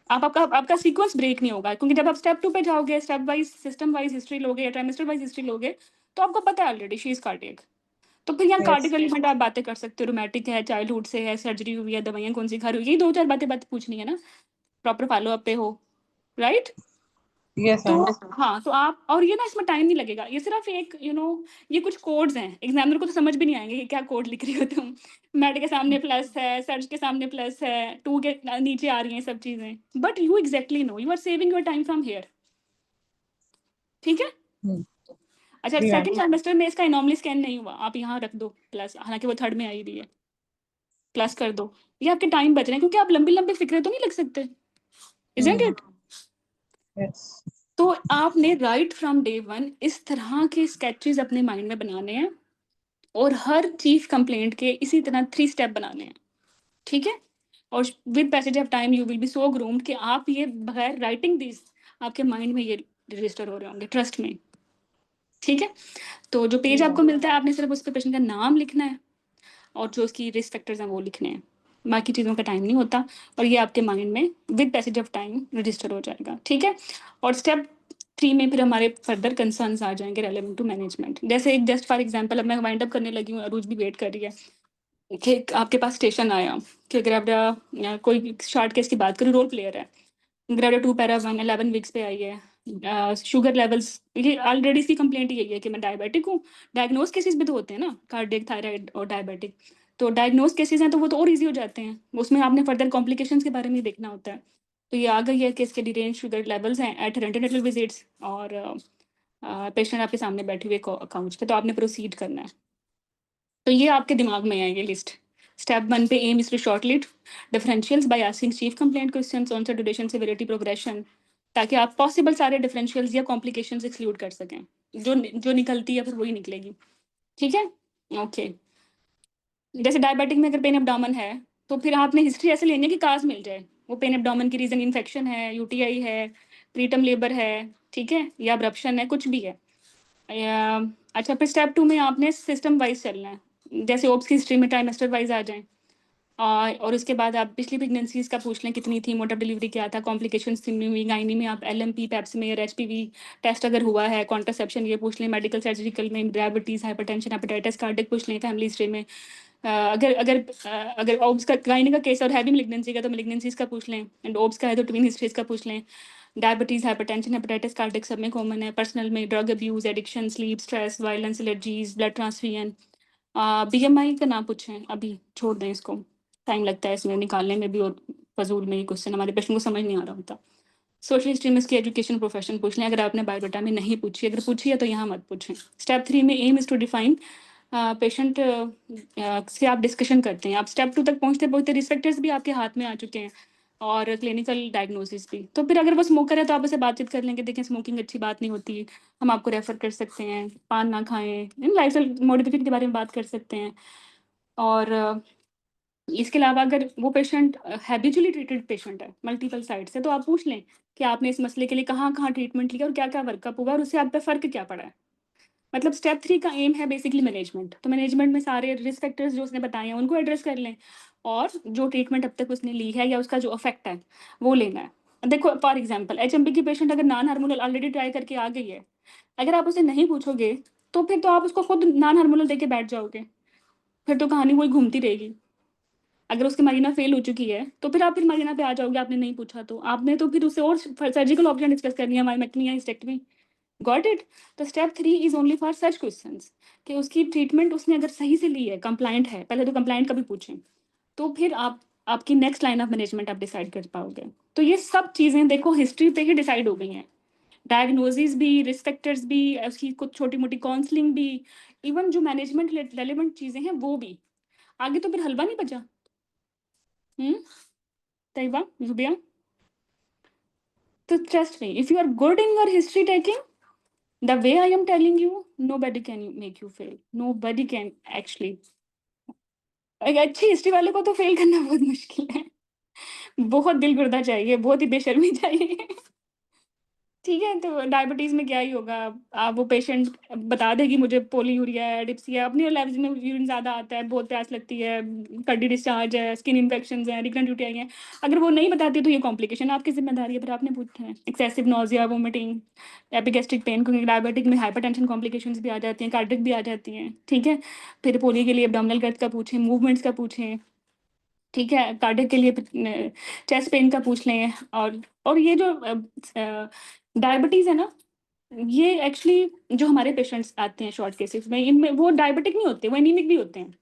[SPEAKER 1] आपका सीक्वेंस ब्रेक नहीं होगा, क्योंकि जब आप स्टेप 2 पे जाओगे, step wise system wise history लोगे या ट्राइमेस्टर वाइज हिस्ट्री लोगे, तो आपको पता है ऑलरेडी शी इज कार्डियक। तो फिर यहाँ
[SPEAKER 7] Yes.
[SPEAKER 1] कार्डियक एलिमेंट आप बातें कर सकते हो, रोमैटिक है, चाइल्डहुड से है, सर्जरी हुई है, दवाइयाँ कौन सी खा रही हो, यही 2-4 बातें पूछनी है ना, प्रॉपर फॉलो अप पे हो, राइट।
[SPEAKER 7] Yes,
[SPEAKER 1] तो
[SPEAKER 7] ma'am.
[SPEAKER 1] हाँ, तो आप, और ये ना इसमें टाइम नहीं लगेगा, ये सिर्फ एक ये कुछ कोड्स हैं, एग्जामिनर को तो समझ भी नहीं आएंगे कि क्या कोड लिख रही हो तुम। मेड के सामने प्लस है, सर्च के सामने प्लस है, 2 के नीचे आ रही हैं सब चीजें, but you exactly know, you are saving your time from here, ठीक है।
[SPEAKER 7] हम्म,
[SPEAKER 1] अच्छा,
[SPEAKER 7] जी मैम।
[SPEAKER 1] सेकंड सेमेस्टर में इसका एनॉमली स्कैन नहीं हुआ, आप यहाँ रख दो प्लस, हालांकि वो थर्ड में आई भी है, प्लस कर दो, ये आपके टाइम बच रहे हैं, क्योंकि आप लंबी लंबी फिक्रें तो नहीं लिख सकते, इजंट इट।
[SPEAKER 7] Yes.
[SPEAKER 1] तो आपने राइट फ्रॉम डे 1 इस तरह के स्केचेस अपने माइंड में बनाने हैं, और हर चीफ कंप्लेंट के इसी तरह 3 स्टेप बनाने हैं, ठीक है। और with passage of time you will B so groomed कि आप ये बगैर राइटिंग दिस आपके माइंड में ये रजिस्टर हो रहे होंगे, ट्रस्ट में, ठीक है। तो जो पेज आपको मिलता है, आपने सिर्फ उस पे पेशेंट का नाम लिखना है और जो उसकी रिस्क फैक्टर्स हैं वो लिखने हैं, बाकी चीज़ों का टाइम नहीं होता, और ये आपके माइंड में with passage of time register हो जाएगा, ठीक है। और स्टेप 3 में फिर हमारे फर्दर कंसर्न्स आ जाएंगे रेलेवेंट टू मैनेजमेंट। जैसे एक जस्ट फॉर एग्जांपल, अब मैं वाइंड अप करने लगी हूँ, अरूज भी वेट कर रही है, कि आपके पास स्टेशन आया कि ग्रेविडा, कोई शॉर्ट केस की बात करूँ, रोल प्लेयर है, ग्रेविडा 2 पैरा 1 11 वीक्स पे आई है, शुगर लेवल्स, ये ऑलरेडी इसकी कंप्लेंट यही है कि मैं डायबिटिक हूँ। डायग्नोज केसेस भी तो होते हैं ना, कार्डियक, थायराइड और डायबिटिक, तो डायग्नोज केसेस हैं तो वो तो और ईजी हो जाते हैं, उसमें आपने फर्दर कॉम्प्लिकेशंस के बारे में देखना होता है। तो ये आ गई है कि इसके डिरेंज शुगर लेवल्स हैं एट रेंटेनेटल विजिट्स, और पेशेंट आपके सामने बैठी हुई काउच पे, तो आपने प्रोसीड करना है। तो ये आपके दिमाग में आएगी लिस्ट। स्टेप 1 पे aim is to shortlist differentials by asking chief complaint questions on duration, severity, progression, ताकि आप पॉसिबल सारे डिफरेंशियल्स या कॉम्प्लिकेशंस एक्सक्लूड कर सकें, जो निकलती है फिर वही निकलेगी, ठीक है, ओके। जैसे डायबिटिक में अगर पेन एब्डोमेन है, तो फिर आपने हिस्ट्री ऐसे लेनी है कि काज मिल जाए, वो पेन एब्डोमेन की रीजन इन्फेक्शन है, यूटीआई है, प्रीटर्म लेबर है, ठीक है, या अब्रप्शन है, कुछ भी है। अच्छा, फिर स्टेप 2 में आपने सिस्टम वाइज चलना है, जैसे ओप्स की हिस्ट्री में ट्राइमेस्टर वाइज आ जाएं, और उसके बाद आप पिछली प्रेगनेंसीज का पूछ लें कितनी थी, मोड ऑफ डिलीवरी क्या था, कॉम्प्लिकेशंस कितनी हुई, गायनी में आप एलएमपी, पेप्समेयर, एचपीवी टेस्ट अगर हुआ है, कॉन्ट्रासेप्शन ये पूछ लें, मेडिकल सर्जिकल में डायबिटीज़, हाइपरटेंशन, हेपेटाइटिस, कार्डियक पूछ लें, फैमिली हिस्ट्री में अगर अगर अगर ओब्स का गायनी का केस और हैवी मिलिग्नेंसी का तो मिलिग्नेंसीज का पूछ लें, एंड ओब्स का है तो ट्विन हिस्ट्रीज का पूछ लें। डायबिटीज़, हाइपरटेंशन, हेपेटाइटिस, कार्डियक सब में कॉमन है। पर्सनल में drug abuse, addiction, sleep, stress, violence, allergies, blood transfusion. BMI का ना पूछें, अभी छोड़ दें इसको, टाइम लगता है इसमें निकालने में भी, और फजूल में ये क्वेश्चन हमारे पेशेंट को समझ नहीं आ रहा होता। सोशल हिस्ट्री में इसकी एजुकेशन, प्रोफेशन पूछ लें, अगर आपने बायोडाटा में नहीं पूछी, अगर पूछी है तो यहाँ मत पूछें। स्टेप 3 में aim is to define patient से आप डिस्कशन करते हैं, आप स्टेप 2 तक पहुँचते पहुँचते रिस्क फैक्टर्स भी आपके हाथ में आ चुके हैं, और क्लिनिकल डायग्नोसिस भी। तो फिर अगर वो स्मोकर है तो आप उससे बातचीत कर लेंगे, देखें स्मोकिंग अच्छी बात नहीं होती, हम आपको रेफर कर सकते हैं, पान ना खाएं, लाइफ स्टाइल मॉडिफिकेशन के बारे में बात कर सकते हैं। और इसके अलावा अगर वो पेशेंट हैबिचुअली ट्रीटेड पेशेंट है मल्टीपल साइड से, तो आप पूछ लें कि आपने इस मसले के लिए कहाँ कहाँ ट्रीटमेंट लिया और क्या क्या वर्कअप हुआ और उससे आप पे फ़र्क क्या पड़ा है। मतलब स्टेप 3 का एम है बेसिकली मैनेजमेंट, तो मैनेजमेंट में सारे रिस्क फैक्टर्स जो उसने बताए हैं उनको एड्रेस कर लें, और जो ट्रीटमेंट अब तक उसने ली है या उसका जो इफेक्ट है वो लेना है। देखो फॉर एग्जांपल एचएमपी की पेशेंट अगर नॉन हार्मोनल ऑलरेडी ट्राई करके आ गई है, अगर आप उसे नहीं पूछोगे तो फिर तो आप उसको खुद नॉन हार्मोनल दे के बैठ जाओगे, फिर तो कहानी वही घूमती रहेगी। अगर उसकी मरीना फेल हो चुकी है तो फिर आप फिर मरीना पे आ जाओगे, आपने नहीं पूछा तो आपने तो फिर उससे और सर्जिकल ऑप्शन डिस्कस करनी है, मायोमेक्टमी या हिस्टेक्टमी। Got it. तो step 3 is only for such questions कि उसकी ट्रीटमेंट उसने अगर सही से ली है, कंप्लाइंट है, पहले तो कंप्लाइंट का भी पूछें, तो फिर आप आपकी नेक्स्ट लाइन ऑफ मैनेजमेंट आप डिसाइड कर पाओगे। तो ये सब चीज़ें देखो हिस्ट्री पे ही डिसाइड हो गई हैं, डायग्नोसिस भी, रिस्क फैक्टर्स भी, उसकी कुछ छोटी मोटी काउंसलिंग भी, इवन जो मैनेजमेंट रेलिवेंट चीज़ें हैं वो भी। आगे तो फिर हलवा नहीं बचा। तैयबा, जुबिया, तो trust me, if you are good in your history taking, the way I am telling you, nobody can make you fail. Nobody can actually. एक अच्छी हिस्ट्री वाले को तो फ़ेल करना बहुत मुश्किल है। बहुत दिल-गुर्दा चाहिए, बहुत ही बेशर्मी चाहिए। ठीक है, तो डायबिटीज़ में क्या ही होगा, आप वो पेशेंट बता देगी मुझे पोलीयूरिया है, डिप्सिया है, अपनी लैब्स में यूरिन ज़्यादा आता है, बहुत प्यास लगती है, कड्डी डिस्चार्ज है, स्किन इन्फेक्शंस हैं, रिकरेंट यूटीआई हैं। अगर वो नहीं बताती तो ये कॉम्प्लिकेशन आपकी ज़िम्मेदारी है, फिर आपने पूछना है। एक्सेसिव नॉज़िया, वोमिटिंग, एपिगैस्ट्रिक पेन, क्योंकि डायबिटिक में हाइपरटेंशन कॉम्प्लिकेशंस भी आ जाती हैं, कार्डियक भी आ जाती हैं, ठीक है? फिर पोलियो के लिए एब्डोमिनल गर्थ का पूछें, मूवमेंट्स का पूछें, ठीक है? कार्डियक के लिए चेस्ट पेन का पूछ लें। और ये जो डायबिटीज़ है ना, ये एक्चुअली जो हमारे पेशेंट्स आते हैं शॉर्ट केसेस में, इनमें वो डायबिटिक नहीं होते, वो एनीमिक भी होते हैं।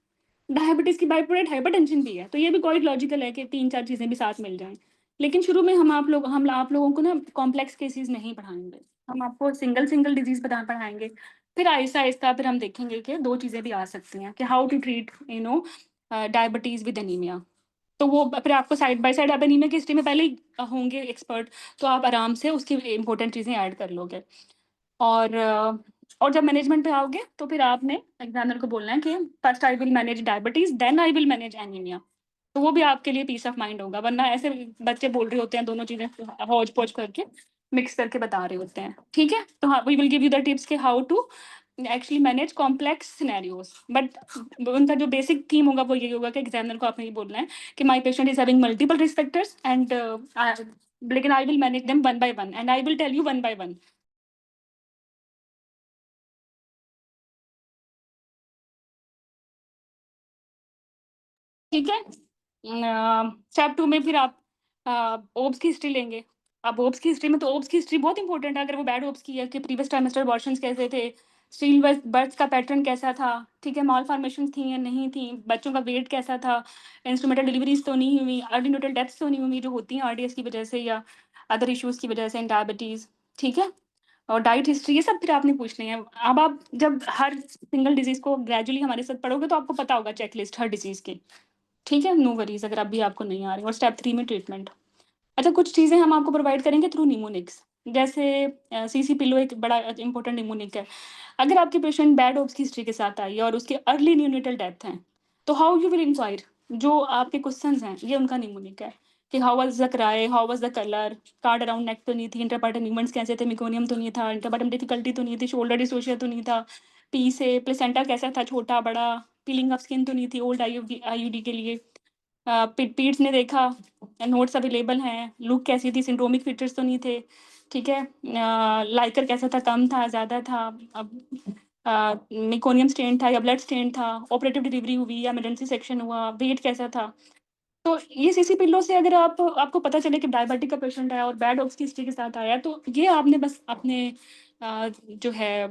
[SPEAKER 1] डायबिटीज़ की बाय प्रोडक्ट हाइपरटेंशन भी है, तो ये भी क्वाइट लॉजिकल है कि 3-4 चीज़ें भी साथ मिल जाएँ। लेकिन शुरू में हम आप लोगों को ना कॉम्प्लेक्स केसेस नहीं पढ़ाएँगे। हम आपको सिंगल-सिंगल डिज़ीज़ पढ़ाएँगे। फिर आहिस्ता-आहिस्ता फिर हम देखेंगे कि 2 चीज़ें भी आ सकती हैं कि how to treat diabetes with anaemia. तो वो फिर आपको साइड बाय साइड आप एनीमिया की हिस्ट्री में पहले ही होंगे एक्सपर्ट, तो आप आराम से उसकी इम्पोर्टेंट चीज़ें ऐड कर लोगे। और और जब मैनेजमेंट पे आओगे तो फिर आपने एग्जामिनर को बोलना है कि first I will manage diabetes then I will manage anaemia. तो वो भी आपके लिए पीस ऑफ माइंड होगा, वरना ऐसे बच्चे बोल रहे होते हैं दोनों चीजें हौज पौज करके मिक्स करके बता रहे होते हैं। ठीक है, तो हाँ, we will give you the tips के how to actually manage complex scenarios, but उनका जो बेसिक थीम होगा वो ये होगा कि एग्जामिनर को आपने ये बोलना है कि my patient is having multiple risk factors and लेकिन I will manage them one by one and I will tell you one by one. ठीक है। स्टेप 2 में फिर आप ओब्स की हिस्ट्री लेंगे। अब ओब्स की हिस्ट्री में तो ओब्स की हिस्ट्री बहुत इंपॉर्टेंट है, अगर वो बैड ओब्स की है कि प्रीवियस ट्राइमेस्टर अबॉर्शंस कैसे थे, स्टील बर्थ का पैटर्न कैसा था, ठीक है, मालफॉर्मेशंस थी या नहीं थी, बच्चों का वेट कैसा था, इंस्ट्रूमेंटल डिलीवरीज तो नहीं हुई, अर्ली न्यूटल डेथ्स तो नहीं हुई जो होती हैं आरडीएस की वजह से या अदर इश्यूज की वजह से इन डायबिटीज़। ठीक है, और डाइट हिस्ट्री ये सब फिर आपने पूछनी है। अब आप जब हर सिंगल डिजीज़ को ग्रेजुअली हमारे साथ पढ़ोगे तो आपको पता होगा चेकलिस्ट हर डिजीज़ की। ठीक है, नो वरीज़ अगर अभी आपको नहीं आ रही। और स्टेप 3 में ट्रीटमेंट। अच्छा, कुछ चीज़ें हम आपको प्रोवाइड करेंगे थ्रू निमोनिक्स, जैसे सीसी पिलो एक बड़ा इंपॉर्टेंट निमोनिक है। अगर आपके पेशेंट बैड ओप्स की हिस्ट्री के साथ आई है और उसके अर्ली न्यूनेटल डेथ हैं, तो हाउ यू विल इंक्वायर, जो आपके क्वेश्चंस हैं ये उनका निमोनिक है कि how was the cry, how was the colour, card around नेक तो नहीं थी, इंटरपार्टम मूवमेंट्स कैसे थे, मेकोनियम तो नहीं था, इंटरपार्टम डिफिकल्टी तो नहीं थी, शोल्डर डिसोशिया तो नहीं था, पी से प्लेसेंटा कैसा था, छोटा बड़ा, पीलिंग ऑफ स्किन तो नहीं थी ओल्ड आईयूडी के लिए, पीट्स ने देखा, नोट्स अवेलेबल हैं, लुक कैसी थी, सिंड्रोमिक फीचर्स तो नहीं थे, ठीक है, लाइकर कैसा था, कम था, ज़्यादा था, अब मेकोनियम स्टेन था या ब्लड स्टेन था, ऑपरेटिव डिलीवरी हुई या इमरजेंसी सेक्शन हुआ, वेट कैसा था। तो ये सीसी पिल्लो से अगर आपको पता चले कि डायबिटिक का पेशेंट है और बैड ऑब्स की हिस्ट्री के साथ आया, तो ये आपने बस अपने जो है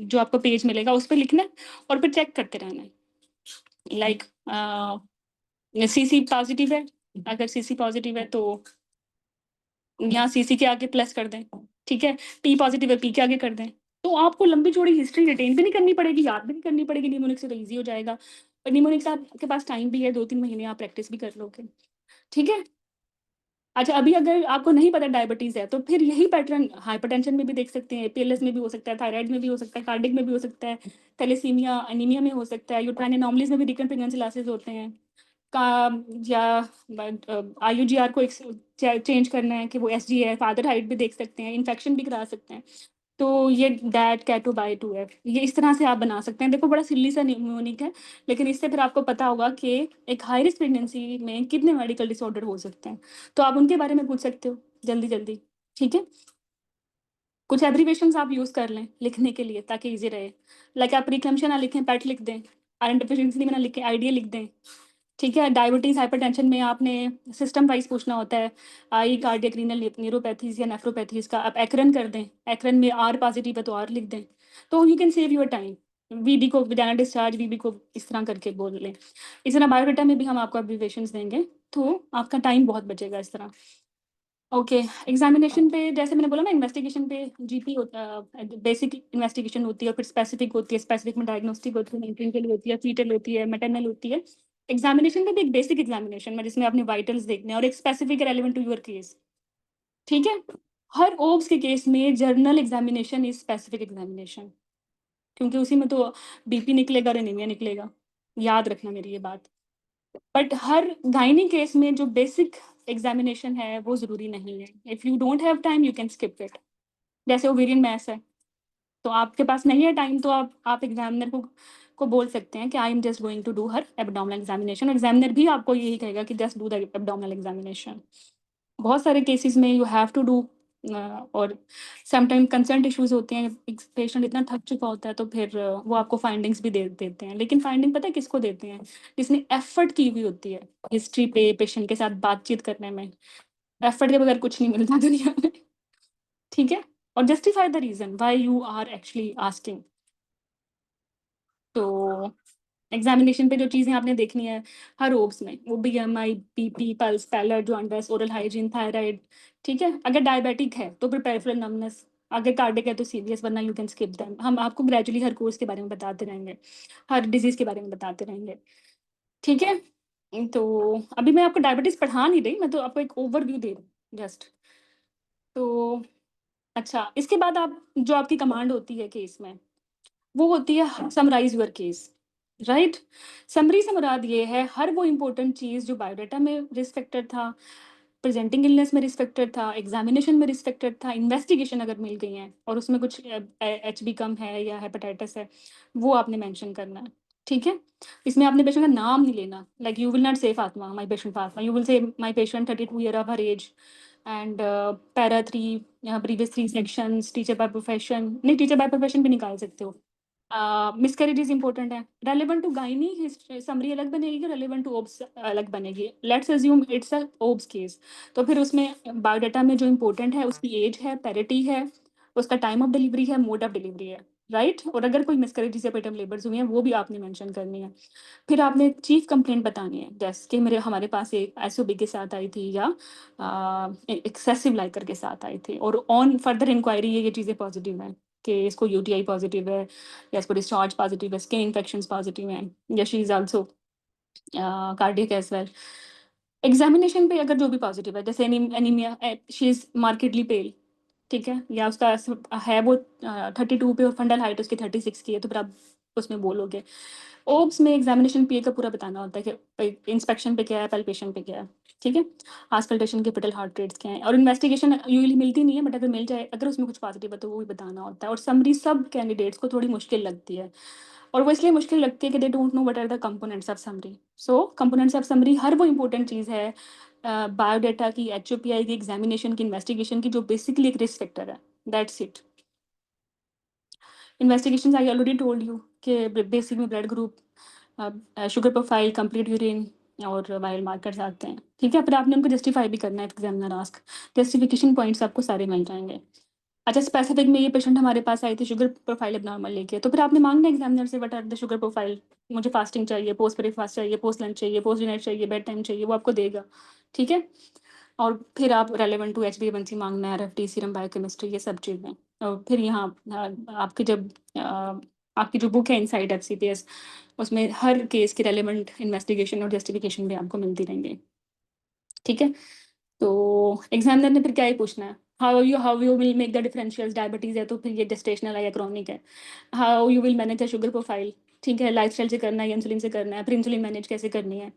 [SPEAKER 1] जो आपको पेज मिलेगा उस पे लिखना है और फिर चेक करते रहना है। लाइक सीसी पॉजिटिव है, अगर सीसी पॉजिटिव है तो यहाँ सीसी के आगे प्लस कर दें, ठीक है, पी पॉजिटिव है, पी के आगे कर दें। तो आपको लंबी चौड़ी हिस्ट्री रिटेन भी नहीं करनी पड़ेगी, याद भी नहीं करनी पड़ेगी, निमोनिक से तो ईज़ी हो जाएगा। और निमोनिक से आपके पास टाइम भी है, 2-3 महीने आप प्रैक्टिस भी कर लोगे, ठीक है? अच्छा, अभी अगर आपको नहीं पता डायबिटीज़ है, तो फिर यही पैटर्न हाइपरटेंशन में भी देख सकते हैं, एपीएलएस में भी हो सकता है, थायराइड में भी हो सकता है, कार्डिक में भी हो सकता है, थैलेसीमिया, एनीमिया में हो सकता है, यूट्राइन एनोमलीज़ में भी रिकरेंट प्रेग्नेंसी लॉसेस होते हैं। का या आईयूजीआर को चेंज करना है कि वो एसजी है, फादर हाइट भी देख सकते हैं, इन्फेक्शन भी करा सकते हैं। तो ये डैट कैटो बाय 2F ये इस तरह से आप बना सकते हैं। देखो बड़ा सिल्ली सा निमोनिक है, लेकिन इससे फिर आपको पता होगा कि एक हाई रिस्क प्रेगनेंसी में कितने मेडिकल डिसऑर्डर हो सकते हैं, तो आप उनके बारे में पूछ सकते हो जल्दी-जल्दी, ठीक है? कुछ एब्रिविएशंस आप यूज़ कर लें लिखने के लिए ताकि ईज़ी रहे। लाइक आप प्रीक्लैम्सिया ना लिखें, पैट लिख दें, आयरन डेफिशिएंसी में ना लिखें, आईडीए लिख दें। ठीक है, डायबिटीज़, हाइपरटेंशन में आपने सिस्टम वाइज़ पूछना होता है, आई, कार्डियक, रीनल, न्यूरोपैथीज़ या नेफ्रोपैथीज़ का आप एक्रन कर दें, एक्रन में आर पॉज़िटिव है तो आर लिख दें, तो you can save your time. VB को वेजाइनल डिस्चार्ज, वीबी को इस तरह करके बोल लें। इस तरह बायोडाटा में भी हम आपको एब्रिविएशंस देंगे, तो आपका टाइम बहुत बचेगा इस तरह। ओके, एग्ज़ामिनेशन पे जैसे मैंने बोला ना, इन्वेस्टिगेशन पे जीपी होता बेसिक इन्वेस्टिगेशन होती है और फिर स्पेसिफिक होती है, स्पेसिफिक में डायग्नोस्टिक होती है, मेंटेनेंशियल होती है, फीटल होती है, मैटरनल होती है। एग्ज़ामिनेशन में भी एक बेसिक एग्ज़ामिनेशन में जिसमें आपने वाइटल्स देखने हैं और एक specific relevant to your case, ठीक है? हर ओब्स के केस में general examination is specific examination, क्योंकि उसी में तो बीपी निकलेगा और एनीमिया निकलेगा। याद रखना मेरी ये बात। बट हर गायनी केस में जो बेसिक एग्जामिनेशन है वो ज़रूरी नहीं है। If you don't have time you can skip it. जैसे ओवेरियन मैस है, तो आपके पास नहीं है टाइम, तो आप एग्जामिनर को बोल सकते हैं कि I am just going to do her abdominal examination. Examiner भी आपको यही कहेगा कि just do the abdominal examination. बहुत सारे केसेस में यू हैव टू डू। और समटाइम कंसर्न इश्यूज होते हैं, पेशेंट इतना थक चुका होता है, तो फिर वो आपको फाइंडिंग्स भी दे देते हैं। लेकिन फाइंडिंग पता है किसको देते हैं? जिसने एफर्ट की हुई होती है हिस्ट्री पे, पेशेंट के साथ बातचीत करने में। एफर्ट के बगैर कुछ नहीं मिलता दुनिया में, ठीक है? और justify the reason why you are actually asking. तो एग्जामिनेशन पे जो चीज़ें आपने देखनी है हर ओब्स में, वो BMI, BP, pulse, pallor, jaundice, oral hygiene, thyroid, ठीक है? अगर डायबिटिक है तो फिर पेरिफेरल नमनेस, अगर कार्डिक है तो सीरियस, वरना यू कैन स्किप देम। हम आपको ग्रेजुअली हर कोर्स के बारे में बताते रहेंगे, हर डिजीज़ के बारे में बताते रहेंगे, ठीक है? तो अभी मैं आपको डायबिटीज़ पढ़ा नहीं रही, मैं तो आपको एक ओवरव्यू दे रही हूँ जस्ट। तो अच्छा, इसके बाद आप जो आपकी कमांड होती है केस में, वो होती है summarise your case, right? Summary से मुराद ये है हर वो इम्पोर्टेंट चीज़ जो बायोडाटा में रिस्क फैक्टर था, प्रेजेंटिंग इलनेस में रिस्क फैक्टर था, एग्जामिनेशन में रिस्क फैक्टर था, इन्वेस्टिगेशन अगर मिल गई हैं और उसमें कुछ एच बी कम है या हेपेटाइटिस है, वो आपने मेंशन करना है, ठीक है? इसमें आपने पेशेंट का नाम नहीं लेना। Like you will not say Fatima, my patient Fatima, you will say my patient 32 year of her age and para 3, previous 3 sections, teacher by profession. नहीं, टीचर बाय प्रोफेशन भी निकाल सकते हो। मिसकैरेजेस इंपॉर्टेंट है। रेलेवेंट टू गायनी समरी अलग बनेगी, relevant to obs अलग बनेगी। Let's assume it's a obs case, तो फिर उसमें बायोडाटा में जो इंपॉर्टेंट है उसकी एज है, पैरिटी है, उसका टाइम ऑफ डिलीवरी है, मोड ऑफ डिलीवरी है, राइट? और अगर कोई मिसकैरेजेस या पेटर्म लेबर्स हुई हैं वो भी आपने मेंशन करनी है। फिर आपने चीफ कंप्लेंट बतानी है, जैसे कि हमारे पास एक एसओबी के साथ आई थी या एक्सेसिव लाइकर के साथ आई थी, और ऑन फर्दर इंक्वायरी ये चीज़ें पॉजिटिव हैं कि इसको यूटीआई पॉजिटिव है, या इसको डिस्चार्ज पॉजिटिव है, स्किन इन्फेक्शंस पॉजिटिव हैं, या she is also cardiac as well. Examination पे अगर जो भी पॉजिटिव है, जैसे anaemia, she is markedly pale, ठीक है? या उसका है वो 32 पे और फंडल हाइट उसकी 36 की है, तो फिर आप उसमें बोलोगे। ओब्स में एग्जामिनेशन पीए का पूरा बताना होता है कि इंस्पेक्शन पे क्या है, पैल्पेशन पे क्या है, ठीक है? आस्कल्टेशन के पिटल हार्ट रेट्स क्या हैं, और इन्वेस्टिगेशन यूजुअली मिलती नहीं है, बट अगर मिल जाए, अगर उसमें कुछ पॉजिटिव है तो वो भी बताना होता है। और समरी सब कैंडिडेट्स को थोड़ी मुश्किल लगती है, और वो इसलिए मुश्किल लगती है कि they don't know what are the components of summary. So components of summary हर वो इंपॉर्टेंट चीज़ है बायोडाटा की, एचओपीआई की, एग्जामिनेशन की, इन्वेस्टिगेशन की, जो बेसिकली एक रिस्क फैक्टर है। That's it. Investigations I already told you कि बेसिक में blood group, sugar profile, complete urine और वाइल मार्कर्स आते हैं, ठीक है? फिर आपने उनको जस्टिफाई भी करना है, एग्जामिनर आस्क। जस्टिफिकेशन पॉइंट्स आपको सारे मिल जाएंगे। अच्छा, स्पेसिफिक में ये पेशेंट हमारे पास आई थी शुगर प्रोफाइल एबनॉर्मल लेके, तो फिर आपने मांगना एग्जामिनर से what are the sugar profile. मुझे फास्टिंग चाहिए, पोस्ट ब्रेकफास्ट चाहिए, पोस्ट लंच चाहिए, पोस्ट डिनर चाहिए, बेड टाइम चाहिए, वो आपको देगा, ठीक है? और फिर आप रेलेवेंट टू HbA1c मांगना है, RFT, सीरम बायोकेमिस्ट्री, ये सब चीज़ें। और फिर यहाँ आपकी जब आपकी जो बुक है इनसाइड FCPS, उसमें हर केस की रेलेवेंट इन्वेस्टिगेशन और जस्टिफिकेशन भी आपको मिलती रहेंगी, ठीक है? तो एग्जामिनर ने फिर क्या ही पूछना है, how you will make the differentials. Diabetes है तो फिर ये जेस्टेशनल है या क्रॉनिक है। How you will manage the sugar profile, ठीक है? लाइफस्टाइल से करना है या इंसुलिन से करना है, फिर इंसुलिन मैनेज कैसे करनी है,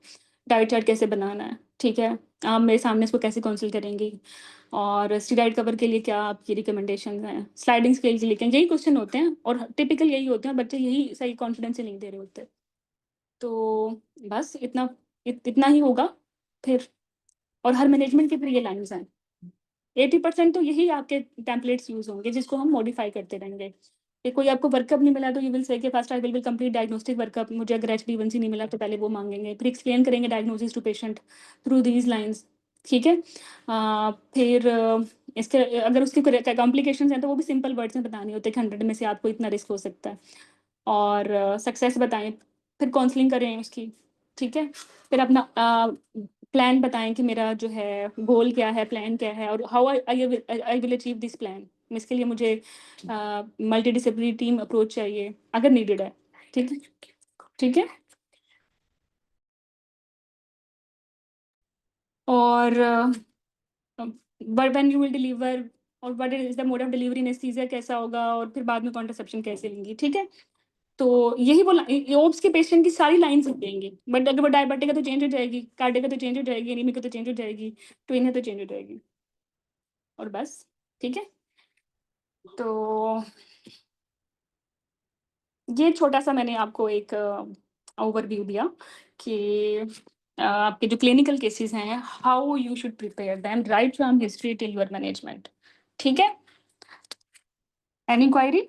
[SPEAKER 1] डाइट चार्ट कैसे बनाना है, ठीक है? आप मेरे सामने इसको कैसे काउंसिल करेंगी, और स्टीरॉयड कवर के लिए क्या आपकी रिकमेंडेशन हैं, स्लाइडिंग स्केल के लिए क्या, यही क्वेश्चन होते हैं, और टिपिकल यही होते हैं, बच्चे यही सही कॉन्फिडेंस से नहीं दे रहे होते। तो बस इतना ही होगा फिर। और हर मैनेजमेंट के फिर ये लाइन्स हैं। 80% तो यही आपके टेम्पलेट्स यूज़ होंगे, जिसको हम मॉडिफाई करते रहेंगे। कि कोई आपको वर्कअप नहीं मिला तो यू विल से कि first I will complete diagnostic workup. मुझे अगर HbA1c नहीं मिला तो पहले वो मांगेंगे, फिर एक्सप्लेन करेंगे diagnosis to patient through these lines, ठीक है? फिर इसके अगर उसकी कॉम्प्लिकेशंस हैं तो वो भी सिंपल वर्ड्स में बतानी होते हैं कि 100 में से आपको इतना रिस्क हो सकता है, और सक्सेस बताएं, फिर काउंसलिंग करें उसकी, ठीक है? फिर अपना प्लान बताएं कि मेरा जो है गोल क्या है, प्लान क्या है, और how I will achieve this plan. इसके लिए मुझे मल्टी डिसिप्लिनरी टीम अप्रोच चाहिए अगर नीडेड है, ठीक है? ठीक है। और व्हेन यू विल डिलीवर, और what is the mode of delivery, anaesthesia कैसा होगा, और फिर बाद में कॉन्ट्रासेप्शन कैसे लेंगी, ठीक है? तो यही बोला, ओब्स के पेशेंट की सारी लाइन्स लिख देंगे, बट अगर वो डायबिटिक है तो चेंज हो जाएगी, कार्डियक है तो चेंज हो जाएगी, एनीमिक है तो चेंज हो जाएगी, ट्विन है तो चेंज हो जाएगी, और बस। ठीक है, तो ये छोटा-सा मैंने आपको एक ओवरव्यू दिया कि आपके जो क्लिनिकल केसेस हैं, how you should prepare them right from history till your management. ठीक है? Any query?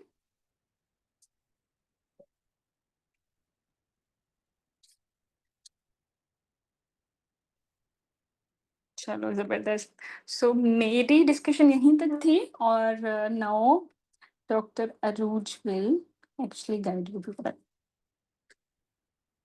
[SPEAKER 1] चलो ज़बरदस्त। सो मेरी डिस्कशन यहीं तक थी, और now doctor Arooj will actually guide you through that.